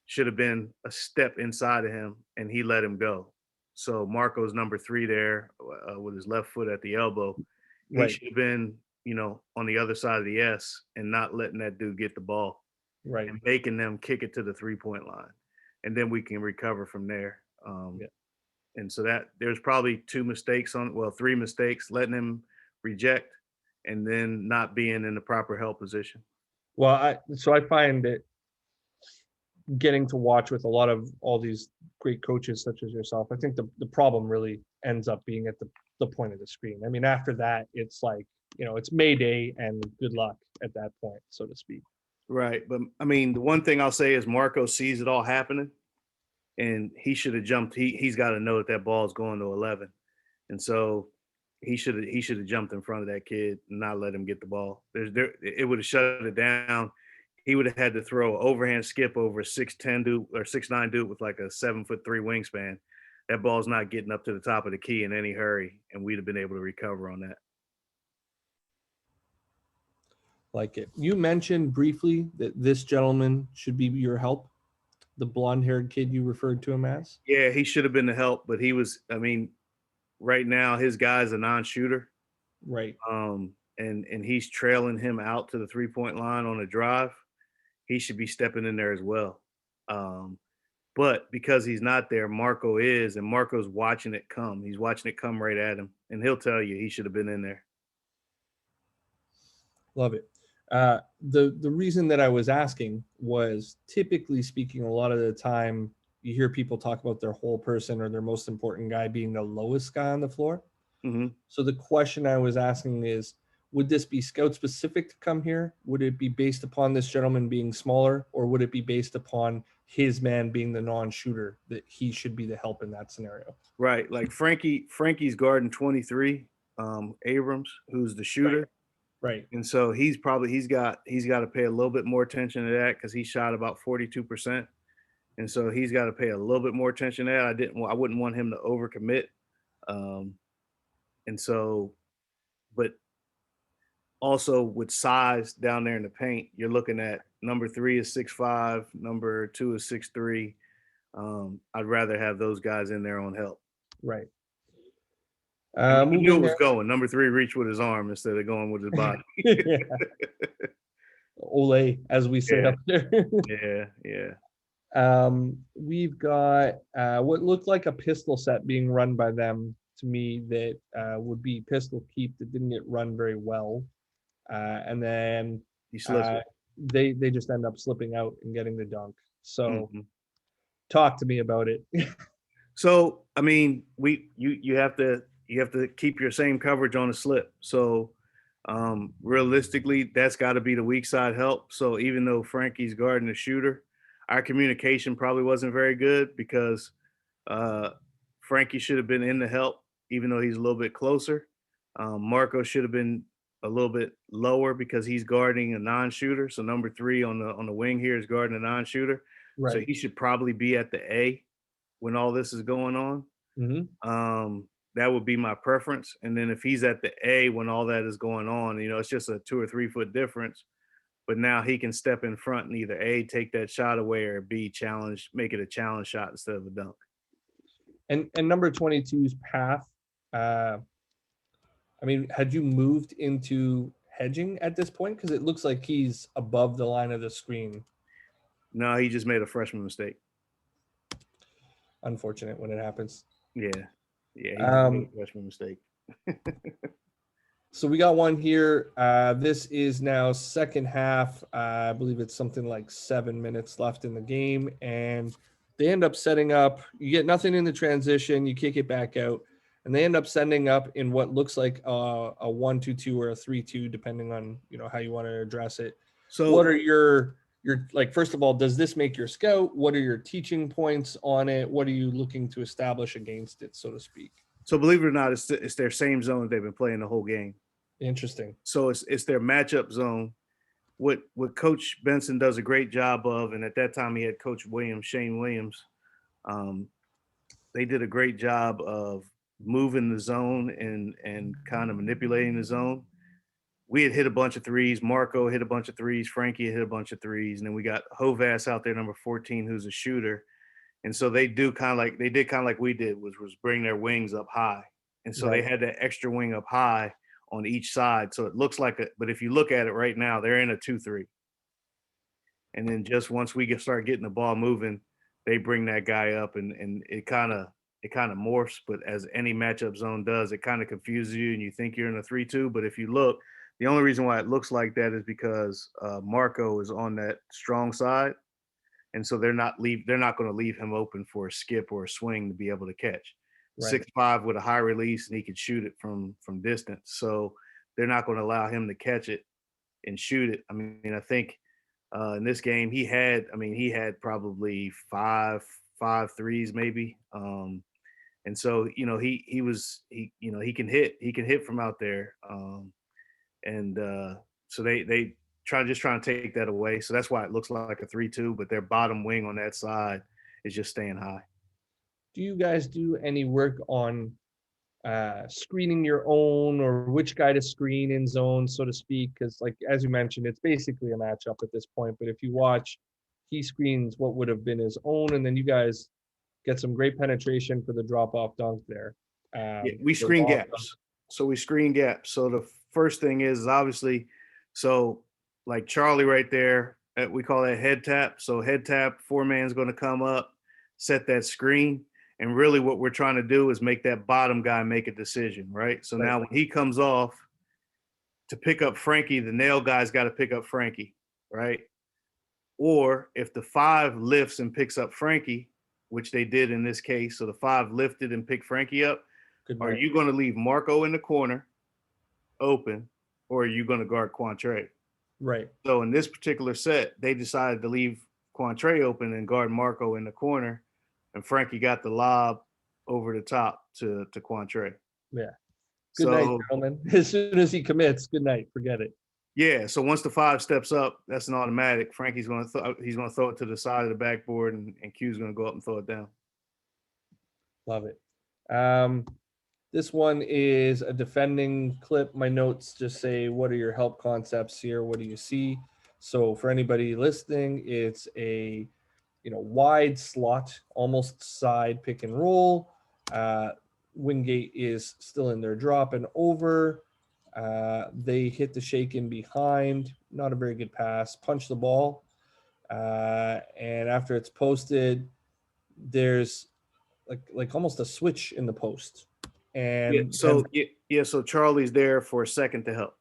should have been a step inside of him, and he let him go. So Marco's number 3 there with his left foot at the elbow. He Right. should have been, on the other side of the S and not letting that dude get the ball Right. and making them kick it to the 3-point line. And then we can recover from there. Yeah. And so that there's probably 3 mistakes, letting him reject and then not being in the proper help position. Well, I find it getting to watch with a lot of all these great coaches such as yourself. I think the problem really ends up being at the point of the screen. After that, it's like, it's Mayday and good luck at that point, so to speak. Right. But the one thing I'll say is Marco sees it all happening and he should have jumped. He's got to know that ball is going to 11. And so he should have jumped in front of that kid and not let him get the ball. It would have shut it down. He would have had to throw an overhand skip over a 6'10" dude or 6'9" dude with like a 7'3" wingspan. That ball's not getting up to the top of the key in any hurry, and we'd have been able to recover on that. Like it. You mentioned briefly that this gentleman should be your help, the blonde-haired kid you referred to him as. Yeah, he should have been the help, but he was. Right now his guy's a non-shooter, Right. And he's trailing him out to the 3-point line on a drive. He should be stepping in there as well. But because he's not there, Marco is, and Marco's watching it come. He's watching it come right at him, and he'll tell you he should have been in there. Love it. The reason that I was asking was, typically speaking, a lot of the time you hear people talk about their whole person or their most important guy being the lowest guy on the floor. Mm-hmm. So the question I was asking is, would this be scout specific to come here? Would it be based upon this gentleman being smaller, or would it be based upon his man being the non-shooter, that he should be the help in that scenario? Right. Like Frankie's guarding 23, Abrams, who's the shooter. Right. And so he's got to pay a little bit more attention to that because he shot about 42%. And so he's got to pay a little bit more attention to that. I wouldn't want him to overcommit. And so, but also with size down there in the paint, you're looking at number 3 is 6'5", number 2 is 6'3". I'd rather have those guys in there on help. Right. He knew it was going. Number 3 reached with his arm instead of going with his body. Yeah. Ole, as we say Yeah. up there. Yeah. We've got what looked like a pistol set being run by them to me that would be pistol keep that didn't get run very well. And then You slipped uh, it. they just end up slipping out and getting the dunk. So Mhm. talk to me about it. So I mean, you have to keep your same coverage on the slip. So realistically, that's got to be the weak side help. So even though Frankie's guarding the shooter, our communication probably wasn't very good because uh, Frankie should have been in the help, even though he's a little bit closer. Marco should have been a little bit lower because he's guarding a non-shooter. So number 3 on the wing here is guarding a non-shooter. So Right. he should probably be at the A when all this is going on. That would be my preference. And then if he's at the A when all that is going on, it's just a 2 or 3 foot difference. But now he can step in front and either A, take that shot away, or B, make it a challenge shot instead of a dunk. And number 22's path. I mean, had you moved into hedging at this point? Because it looks like he's above the line of the screen. No, he just made a freshman mistake. Unfortunate when it happens. Yeah, he just made a freshman mistake. So we got one here. This is now second half. I believe it's something like 7 minutes left in the game, and they end up setting up. You get nothing in the transition. You kick it back out, and they end up sending up in what looks like a 1-2-2 or a 3-2, depending on how you want to address it. So what are your like? First of all, does this make your scout? What are your teaching points on it? What are you looking to establish against it, so to speak? So believe it or not, it's their same zone they've been playing the whole game. Interesting. So it's their matchup zone. What Coach Benson does a great job of, and at that time he had Coach Shane Williams. They did a great job of moving the zone and kind of manipulating the zone. We had hit a bunch of threes. Marco hit a bunch of threes. Frankie hit a bunch of threes, and then we got Hovass out there, number 14, who's a shooter. And so they did kind of like we did, was bring their wings up high. And so They had that extra wing up high on each side. So it looks like but if you look at it right now, they're in a 2-3. And then just once we start getting the ball moving, they bring that guy up and it kind of morphs. But as any matchup zone does, it kind of confuses you and you think you're in a 3-2. But if you look, the only reason why it looks like that is because Marco is on that strong side. And so they're not going to leave him open for a skip or a swing to be able to catch. Right. 6'5" with a high release, and he could shoot it from distance. So they're not going to allow him to catch it and shoot it. I mean, I think in this game he had probably five threes maybe. And so he can hit from out there. So they trying to take that away. So that's why it looks like a 3-2, but their bottom wing on that side is just staying high. Do you guys do any work on screening your own, or which guy to screen in zone, so to speak? Because, like, as you mentioned, it's basically a matchup at this point. But if you watch, he screens what would have been his own, and then you guys get some great penetration for the drop-off dunk there. We screen gaps. So we screen gaps. So the first thing is obviously, so like Charlie right there, we call that head tap. So head tap, 4-man's going to come up, set that screen. And really what we're trying to do is make that bottom guy make a decision, right? So now when he comes off to pick up Frankie, the nail guy's got to pick up Frankie, right? Or if the 5 lifts and picks up Frankie, which they did in this case, so the 5 lifted and picked Frankie up, are you going to leave Marco in the corner open, or are you going to guard Quantre? Right. So in this particular set, they decided to leave Quantre open and guard Marco in the corner, and Frankie got the lob over the top to Quantre. Yeah. Good night, gentlemen. As soon as he commits, good night. Forget it. Yeah. So once the 5 steps up, that's an automatic. Frankie's going to throw it to the side of the backboard, and Q's going to go up and throw it down. Love it. This one is a defending clip. My notes just say, what are your help concepts here? What do you see? So for anybody listening, it's a wide slot, almost side pick and roll. Wingate is still in their drop and over. They hit the shake in behind, not a very good pass, punch the ball. And after it's posted, there's like almost a switch in the post. And so Charlie's there for a second to help.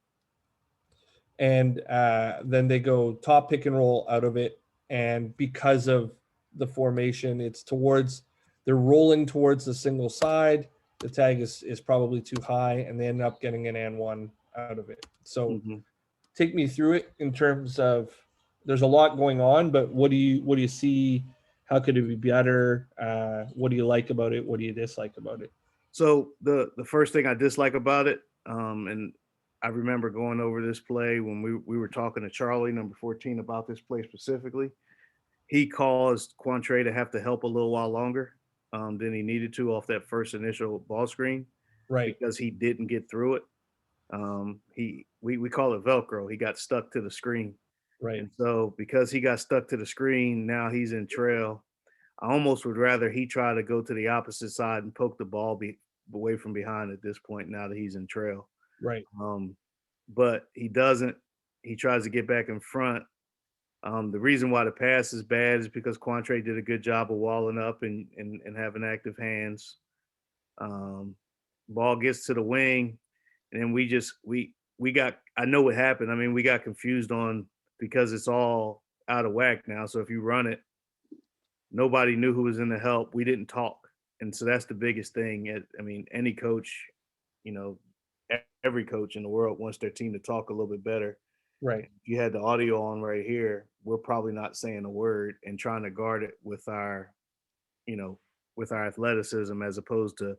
And then they go top pick and roll out of it. And because of the formation, they're rolling towards the single side. The tag is probably too high, and they end up getting an and one out of it. So take me through it in terms of, there's a lot going on, but what do you see? How could it be better? What do you like about it? What do you dislike about it? So the first thing I dislike about it, and I remember going over this play when we were talking to Charlie, number 14, about this play specifically. He caused Quantre to have to help a little while longer than he needed to off that first initial ball screen, right? Because he didn't get through it. We call it Velcro. He got stuck to the screen, right? And so because he got stuck to the screen, now he's in trail. I almost would rather he try to go to the opposite side and poke the ball away from behind at this point. Now that he's in trail, right? But he doesn't. He tries to get back in front. The reason why the pass is bad is because Quantre did a good job of walling up and having active hands. Ball gets to the wing, and then we got. I know what happened. I mean, we got confused because it's all out of whack now. So if you run it, nobody knew who was in the help. We didn't talk, and so that's the biggest thing. I mean, any coach, every coach in the world wants their team to talk a little bit better. Right. If you had the audio on right here, we're probably not saying a word and trying to guard it with our athleticism as opposed to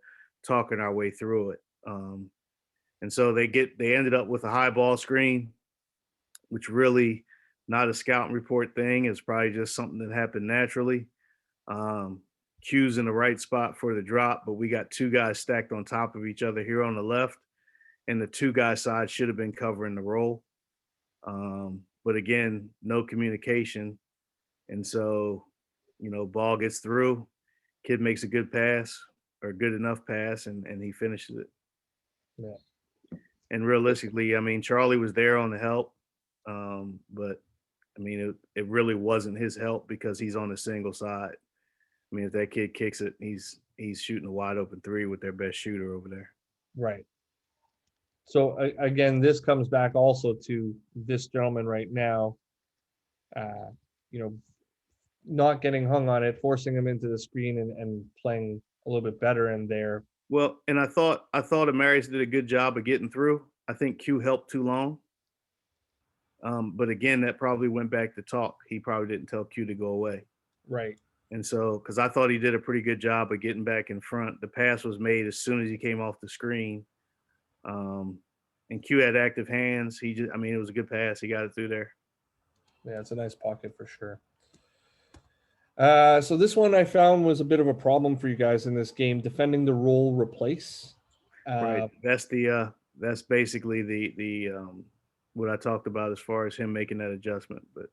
talking our way through it. And so they ended up with a high ball screen, which really not a scouting report thing. It's probably just something that happened naturally. Q's in the right spot for the drop, but we got two guys stacked on top of each other here on the left, and the two guy side should have been covering the roll. But again, no communication. And so, ball gets through, kid makes a good pass or good enough pass, and he finishes it. Yeah. And realistically, I mean, Charlie was there on the help. But I mean, it really wasn't his help because he's on the single side. I mean, if that kid kicks it, he's shooting a wide open three with their best shooter over there. Right. So again, this comes back also to this gentleman right now, not getting hung on it, forcing him into the screen and playing a little bit better in there. Well, and I thought Amarius did a good job of getting through. I think Q helped too long. But again, that probably went back to talk. He probably didn't tell Q to go away. Right. And so, because I thought he did a pretty good job of getting back in front. The pass was made as soon as he came off the screen. And Q had active hands. It was a good pass. He got it through there. Yeah, it's a nice pocket for sure. So this one I found was a bit of a problem for you guys in this game, defending the roll replace. Right. That's basically the what I talked about as far as him making that adjustment. But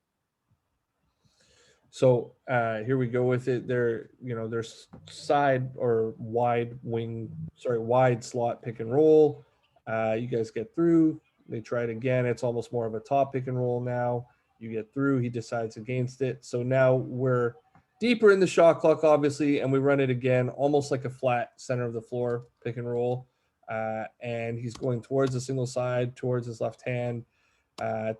so here we go with it. There's side or wide slot pick and roll. You guys get through. They try it again. It's almost more of a top pick and roll now. You get through. He decides against it. So now we're deeper in the shot clock, obviously, and we run it again, almost like a flat center of the floor pick and roll. And he's going towards the single side, towards his left hand,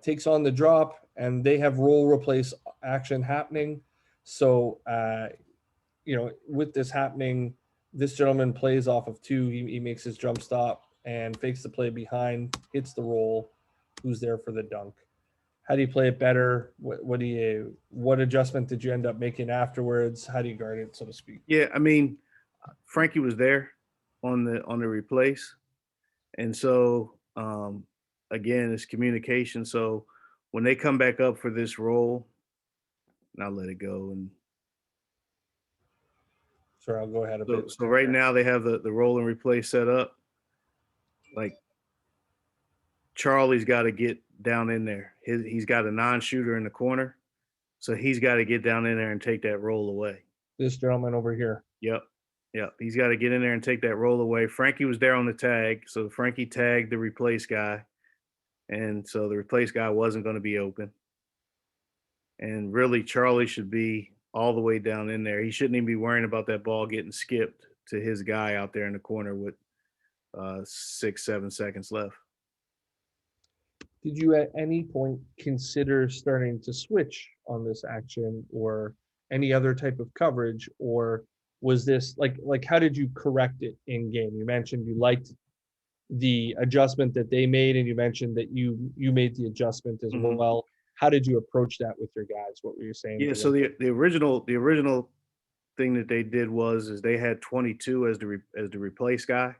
takes on the drop, and they have roll replace action happening. So, with this happening, this gentleman plays off of two. He makes his jump stop and fakes the play behind, hits the roll. Who's there for the dunk? How do you play it better? What adjustment did you end up making afterwards? How do you guard it, so to speak? Yeah, I mean, Frankie was there on the replace, and so again, it's communication. So when they come back up for this roll, and I'll let it go. And sorry, I'll go ahead a bit. So right now they have the roll and replace set up. Like Charlie's got to get down in there. He's got a non-shooter in the corner, so he's got to get down in there and take that roll away. This gentleman over here. Yep. Yeah, he's got to get in there and take that roll away. Frankie was there on the tag, so Frankie tagged the replace guy, and so the replace guy wasn't going to be open. And really, Charlie should be all the way down in there. He shouldn't even be worrying about that ball getting skipped to his guy out there in the corner with 6-7 seconds left. Did you at any point consider starting to switch on this action or any other type of coverage, or was this like how did you correct it in game? You mentioned you liked the adjustment that they made, and you mentioned that you made the adjustment as Mhm. well. How did you approach that with your guys? What were you saying? Yeah, to so them? the original thing that they did is they had 22 as the replace guy.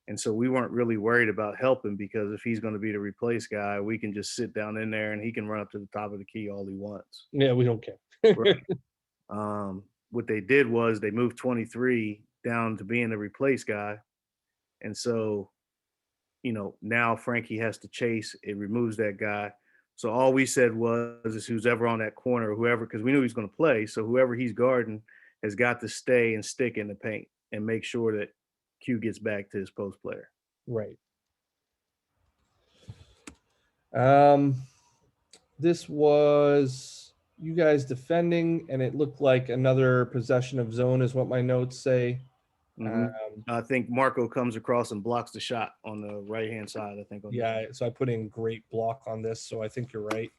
And so we weren't really worried about helping, because if he's going to be the replace guy, we can just sit down in there and he can run up to the top of the key all he wants. Yeah, we don't care. Right. What they did was they moved 23 down to being the replace guy. And so, now Frankie has to chase. It removes that guy. So all we said is who's ever on that corner, or whoever, because we knew he was going to play. So whoever he's guarding has got to stay and stick in the paint and make sure that Q gets back to his post player. Right. This was you guys defending, and it looked like another possession of zone is what my notes say. Mhm. I think Marco comes across and blocks the shot on the right-hand side, I think. Yeah, so I put in great block on this, so I think you're right.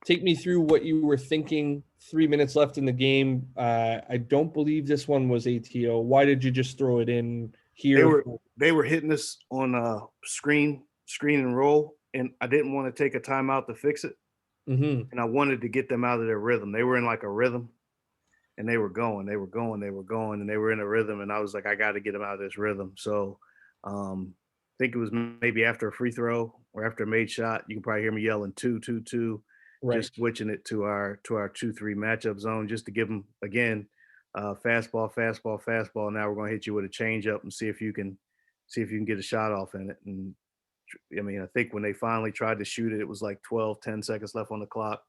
Take me through what you were thinking. 3 minutes left in the game. I don't believe this one was ATO. Why did you just throw it in here? They were hitting us on screen and roll, and I didn't want to take a timeout to fix it. Mm-hmm. And I wanted to get them out of their rhythm. They were in like a rhythm, and they were going, and they were in a rhythm. And I was like, I got to get them out of this rhythm. So I think it was maybe after a free throw or after a made shot. You can probably hear me yelling 2-2-2, Right. just switching it to our 2-3 matchup zone, just to give them again fastball. Now we're going to hit you with a changeup and see if you can get a shot off in it. And I mean, I think when they finally tried to shoot it, it was like 10 seconds left on the clock.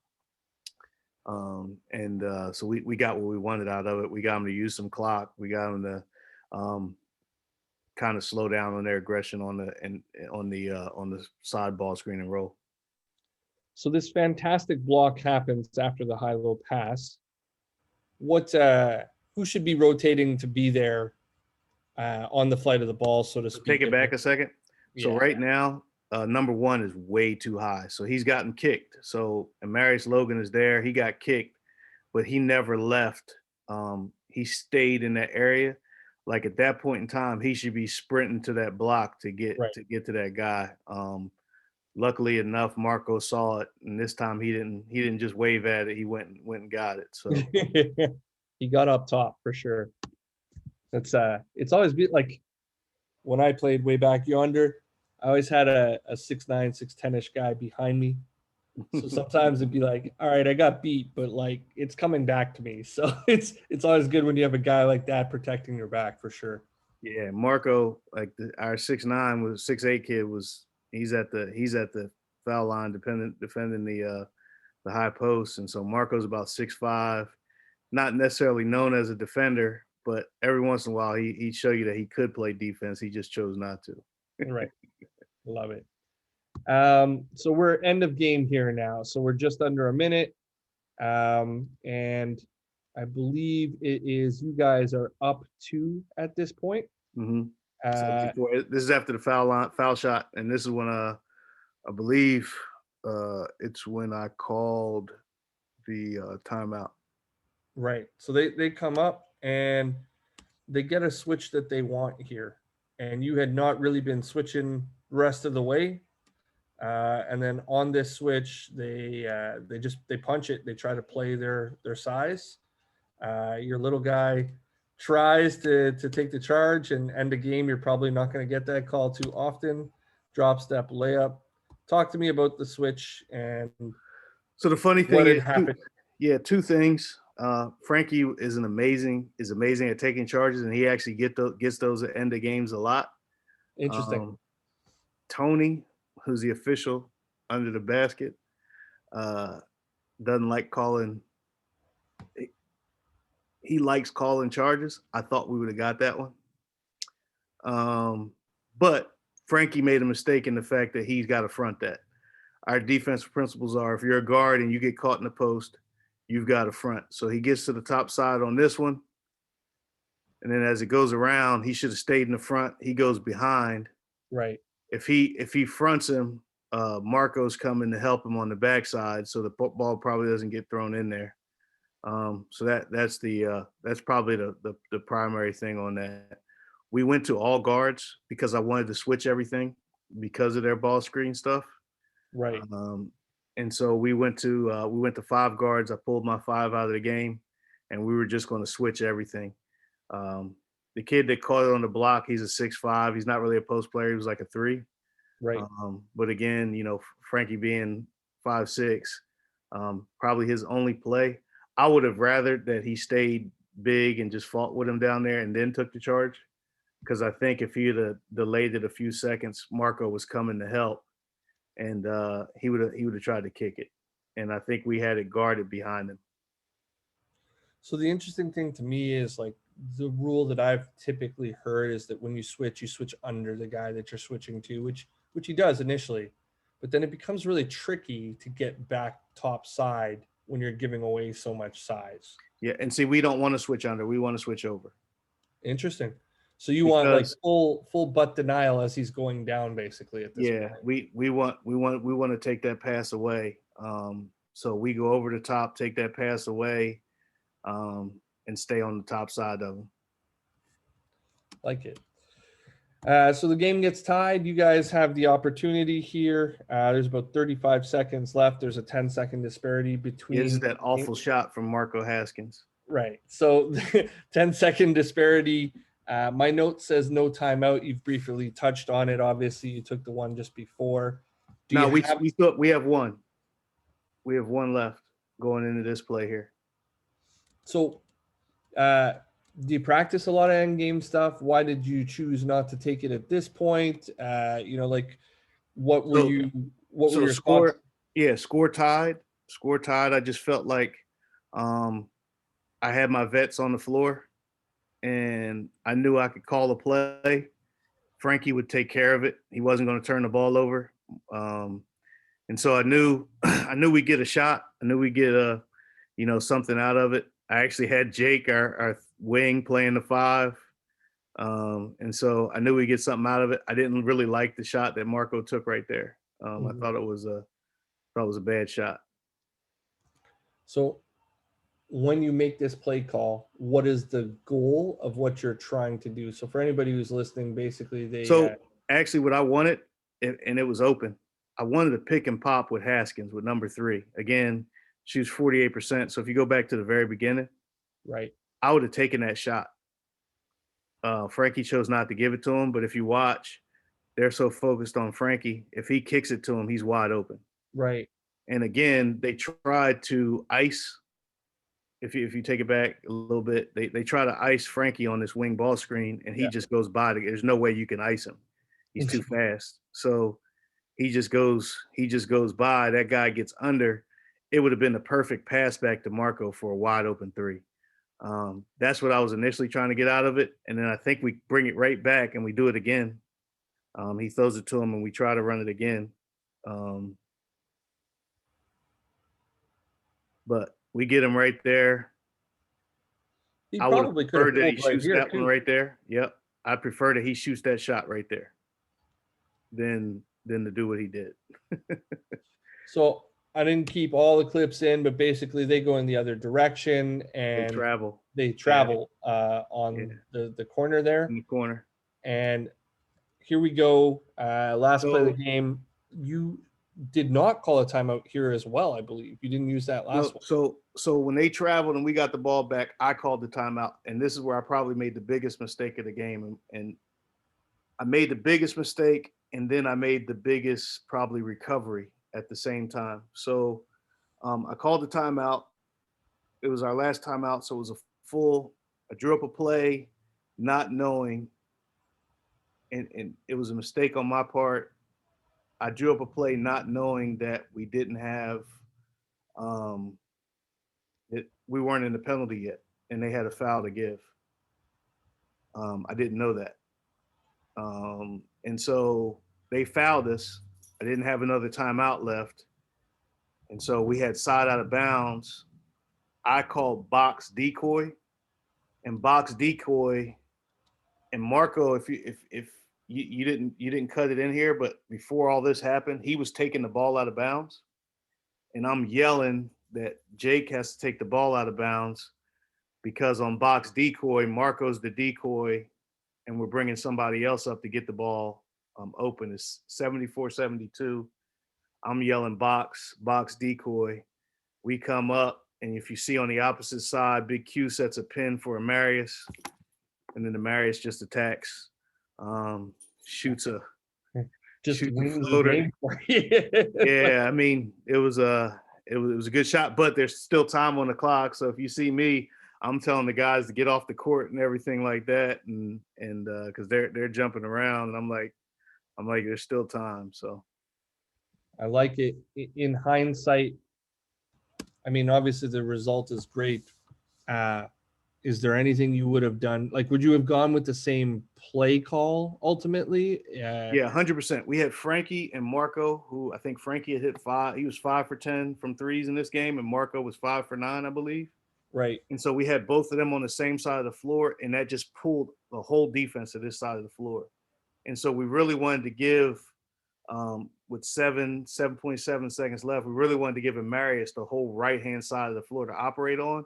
So we got what we wanted out of it. We got them to use some clock. We got them to kind of slow down on their aggression on the side ball screen and roll. So this fantastic block happens after the high-low pass. Who should be rotating to be there on the flight of the ball, so to speak? Take it back a second. So Yeah. right now, number one is way too high. So he's gotten kicked. So Amarius Logan is there. He got kicked, but he never left. He stayed in that area. Like at that point in time, he should be sprinting to that block to get to that guy. Luckily enough, Marco saw it, and this time he didn't just wave at it. He went and got it. So he got up top for sure. That's it's always been like when I played way back yonder, I always had a 6'9", 6'10" guy behind me. So sometimes it'd be like, all right, I got beat, but like it's coming back to me. So it's always good when you have a guy like that protecting your back for sure. Yeah, Marco, like our 6'9" was 6'8" kid he's at the foul line defending the high post, and so Marco's about 6'5", not necessarily known as a defender, but every once in a while he'd show you that he could play defense. He just chose not to. Right. Love it. So we're end of game here now. So we're just under a minute. And I believe it is you guys are up 2 at this point. Mm-hmm. This is after the foul shot, and this is when I believe it's when I called the timeout. Right. So they come up and they get a switch that they want here, and you had not really been switching the rest of the way. And then on this switch, they punch it. They try to play their size. Your little guy tries to take the charge and end the game. You're probably not going to get that call too often. Drop step layup. Talk to me about the switch and so the funny thing what had is, happened. two things. Frankie is amazing at taking charges, and he actually gets those at end of games a lot. Interesting. Tony, who's the official under the basket, doesn't like calling. he likes calling charges. I thought we would have got that one. But Frankie made a mistake in the fact that he's got to front that. Our defensive principles are if you're a guard and you get caught in the post, you've got to front. So he gets to the top side on this one. And then as it goes around, he should have stayed in the front. He goes behind. Right. If he fronts him, Marco's coming to help him on the backside, so the ball probably doesn't get thrown in there. So that's probably the primary thing on that. We went to all guards because I wanted to switch everything because of their ball screen stuff. Right. And so we went to 5 guards. I pulled my 5 out of the game, and we were just going to switch everything. The kid that caught it on the block, he's a 6'5". He's not really a post player. He was like a 3. Right. But again, Frankie being 5'6", probably his only play. I would have rather that he stayed big and just fought with him down there and then took the charge. Because I think if he had delayed it a few seconds, Marco was coming to help, and he would have tried to kick it. And I think we had it guarded behind him. So the interesting thing to me is like the rule that I've typically heard is that when you switch under the guy that you're switching to, which he does initially, but then it becomes really tricky to get back top side when you're giving away so much size. Yeah, and see, we don't want to switch under. We want to switch over. Interesting. So you want like full butt denial as he's going down, basically at this point. we want to take that pass away. So we go over the top, take that pass away, and stay on the top side of him. Like it. So the game gets tied. You guys have the opportunity here. There's about 35 seconds left. There's a 10-second disparity between. Is that awful shot from Marco Haskins? Right. So 10-second disparity. My note says no timeout. You've briefly touched on it. Obviously, you took the one just before. We have one. We have one left going into this play here. So, do you practice a lot of end game stuff? Why did you choose not to take it at this point? What were your score? thoughts? Yeah, score tied. I just felt like I had my vets on the floor, and I knew I could call a play. Frankie would take care of it. He wasn't going to turn the ball over, and so I knew we'd get a shot. I knew we'd get something out of it. I actually had Jake, our wing, playing the 5. And so I knew we'd get something out of it. I didn't really like the shot that Marco took right there. I thought it was a bad shot. So when you make this play call, what is the goal of what you're trying to do? So for anybody who's listening, basically actually what I wanted, and it was open, I wanted to pick and pop with Haskins with number 3. Again, she was 48%. So if you go back to the very beginning, right, I would have taken that shot. Frankie chose not to give it to him, but if you watch, they're so focused on Frankie. If he kicks it to him, he's wide open. Right. And again, they tried to ice. If you take it back a little bit, they try to ice Frankie on this wing ball screen, and he just goes by. There's no way you can ice him. He's too fast. So he just goes by. That guy gets under. It would have been the perfect pass back to Marco for a wide open 3. That's what I was initially trying to get out of it. And then I think we bring it right back and we do it again. He throws it to him and we try to run it again. But we get him right there. I would prefer that he shoots that one right there. Yep. I prefer that he shoots that shot right there than to do what he did. So I didn't keep all the clips in, but basically they go in the other direction and they travel on the corner there. In the corner. And here we go. Last play of the game. You did not call a timeout here as well, I believe. You didn't use that last one. So when they traveled and we got the ball back, I called the timeout. And this is where I probably made the biggest mistake of the game. And I made the biggest mistake, and then I made the biggest probably recovery at the same time. So I called the timeout. It was our last timeout. So it was I drew up a play, not knowing, and it was a mistake on my part. I drew up a play not knowing that we didn't have, we weren't in the penalty yet. and they had a foul to give. I didn't know that. And so they fouled us. I didn't have another timeout left. And so we had side out of bounds. I called box decoy, and box decoy and Marco, if you didn't cut it in here, but before all this happened, he was taking the ball out of bounds. And I'm yelling that Jake has to take the ball out of bounds because on box decoy, Marco's the decoy, and we're bringing somebody else up to get the ball open. It's 74-72. I'm yelling box decoy. We come up, and if you see on the opposite side, Big Q sets a pin for Amarius, and then Amarius just attacks, shoots a floater. Yeah, I mean, it was a good shot, but there's still time on the clock. So if you see me, I'm telling the guys to get off the court and everything like that, and because they're jumping around, and I'm like, there's still time. So I like it. In hindsight, I mean, obviously the result is great. Is there anything you would have done? Like, would you have gone with the same play call ultimately? Yeah, 100%. We had Frankie and Marco, who I think Frankie had hit 5. He was 5 for 10 from threes in this game, and Marco was 5 for 9, I believe. Right. And so we had both of them on the same side of the floor, and that just pulled the whole defense to this side of the floor. And so we really wanted to give, with 7.7 seconds left, we really wanted to give Amarius the whole right-hand side of the floor to operate on.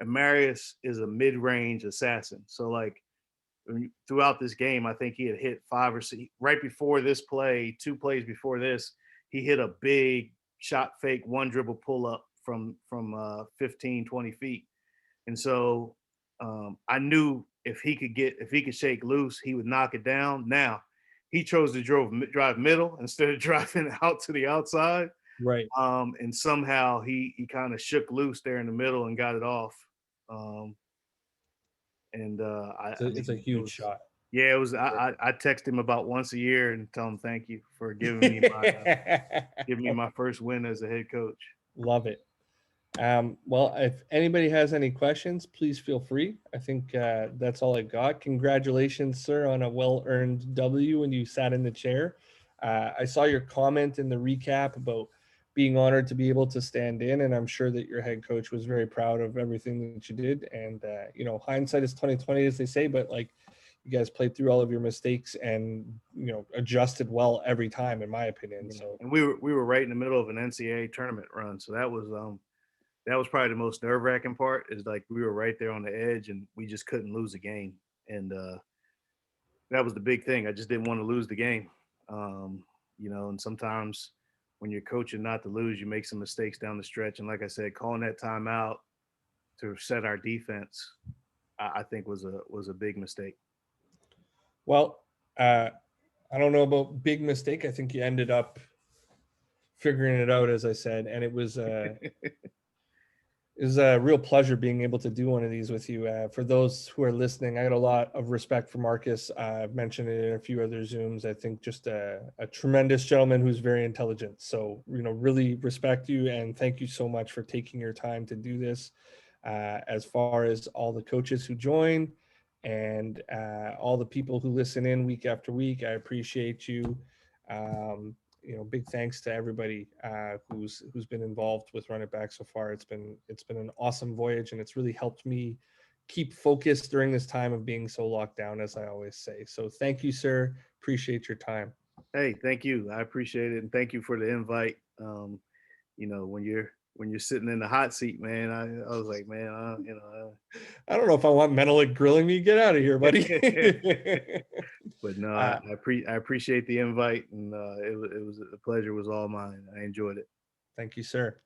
Amarius is a mid-range assassin. So, like, throughout this game, I think he had hit 5 or 6. Right before this play, 2 plays before this, he hit a big shot fake, one dribble pull up from 15, 20 feet. And so I knew if he could shake loose, he would knock it down. Now, he chose to drive middle instead of driving out to the outside. Right. And somehow he kind of shook loose there in the middle and got it off. It's a huge shot. Yeah, it was. I text him about once a year and tell him thank you for giving me my first win as a head coach. Love it. Well, if anybody has any questions, please feel free. I think that's all I got. Congratulations, sir, on a well-earned W when you sat in the chair. I saw your comment in the recap about being honored to be able to stand in, and I'm sure that your head coach was very proud of everything that you did. And hindsight is 20/20, as they say, but like, you guys played through all of your mistakes and adjusted well every time, in my opinion. So, and we were right in the middle of an NCAA tournament run, so that was probably the most nerve-wracking part. Is like we were right there on the edge, and we just couldn't lose a game, and that was the big thing. I just didn't want to lose the game, and sometimes when you're coaching not to lose, you make some mistakes down the stretch. And like I said, calling that timeout to set our defense, I think was a big mistake. Well, I don't know about big mistake. I think you ended up figuring it out, as I said, and it was a real pleasure being able to do one of these with you. For those who are listening, I got a lot of respect for Marcus. I've mentioned it in a few other Zooms. I think just a tremendous gentleman who's very intelligent. So, really respect you, and thank you so much for taking your time to do this. As far as all the coaches who join and all the people who listen in week after week, I appreciate you. Big thanks to everybody who's been involved with Run It Back so far. It's been an awesome voyage, and it's really helped me keep focused during this time of being so locked down, as I always say. So thank you, sir. Appreciate your time. Hey, thank you. I appreciate it, and thank you for the invite. When you're sitting in the hot seat, man, I was like, man, I don't know if I want Menelik grilling me. Get out of here, buddy. But no, I appreciate the invite, and it was the pleasure was all mine. I enjoyed it. Thank you, sir.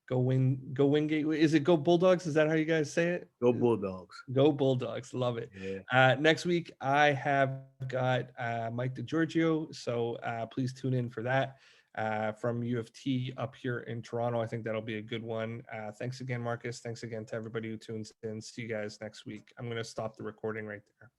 Go Wingate. Is it Go Bulldogs? Is that how you guys say it? Go Bulldogs. Go Bulldogs. Love it. Yeah. Next week, I have got Mike DiGiorgio, so please tune in for that from U of T up here in Toronto. I think that'll be a good one. Thanks again, Marcus. Thanks again to everybody who tunes in. See you guys next week. I'm going to stop the recording right there.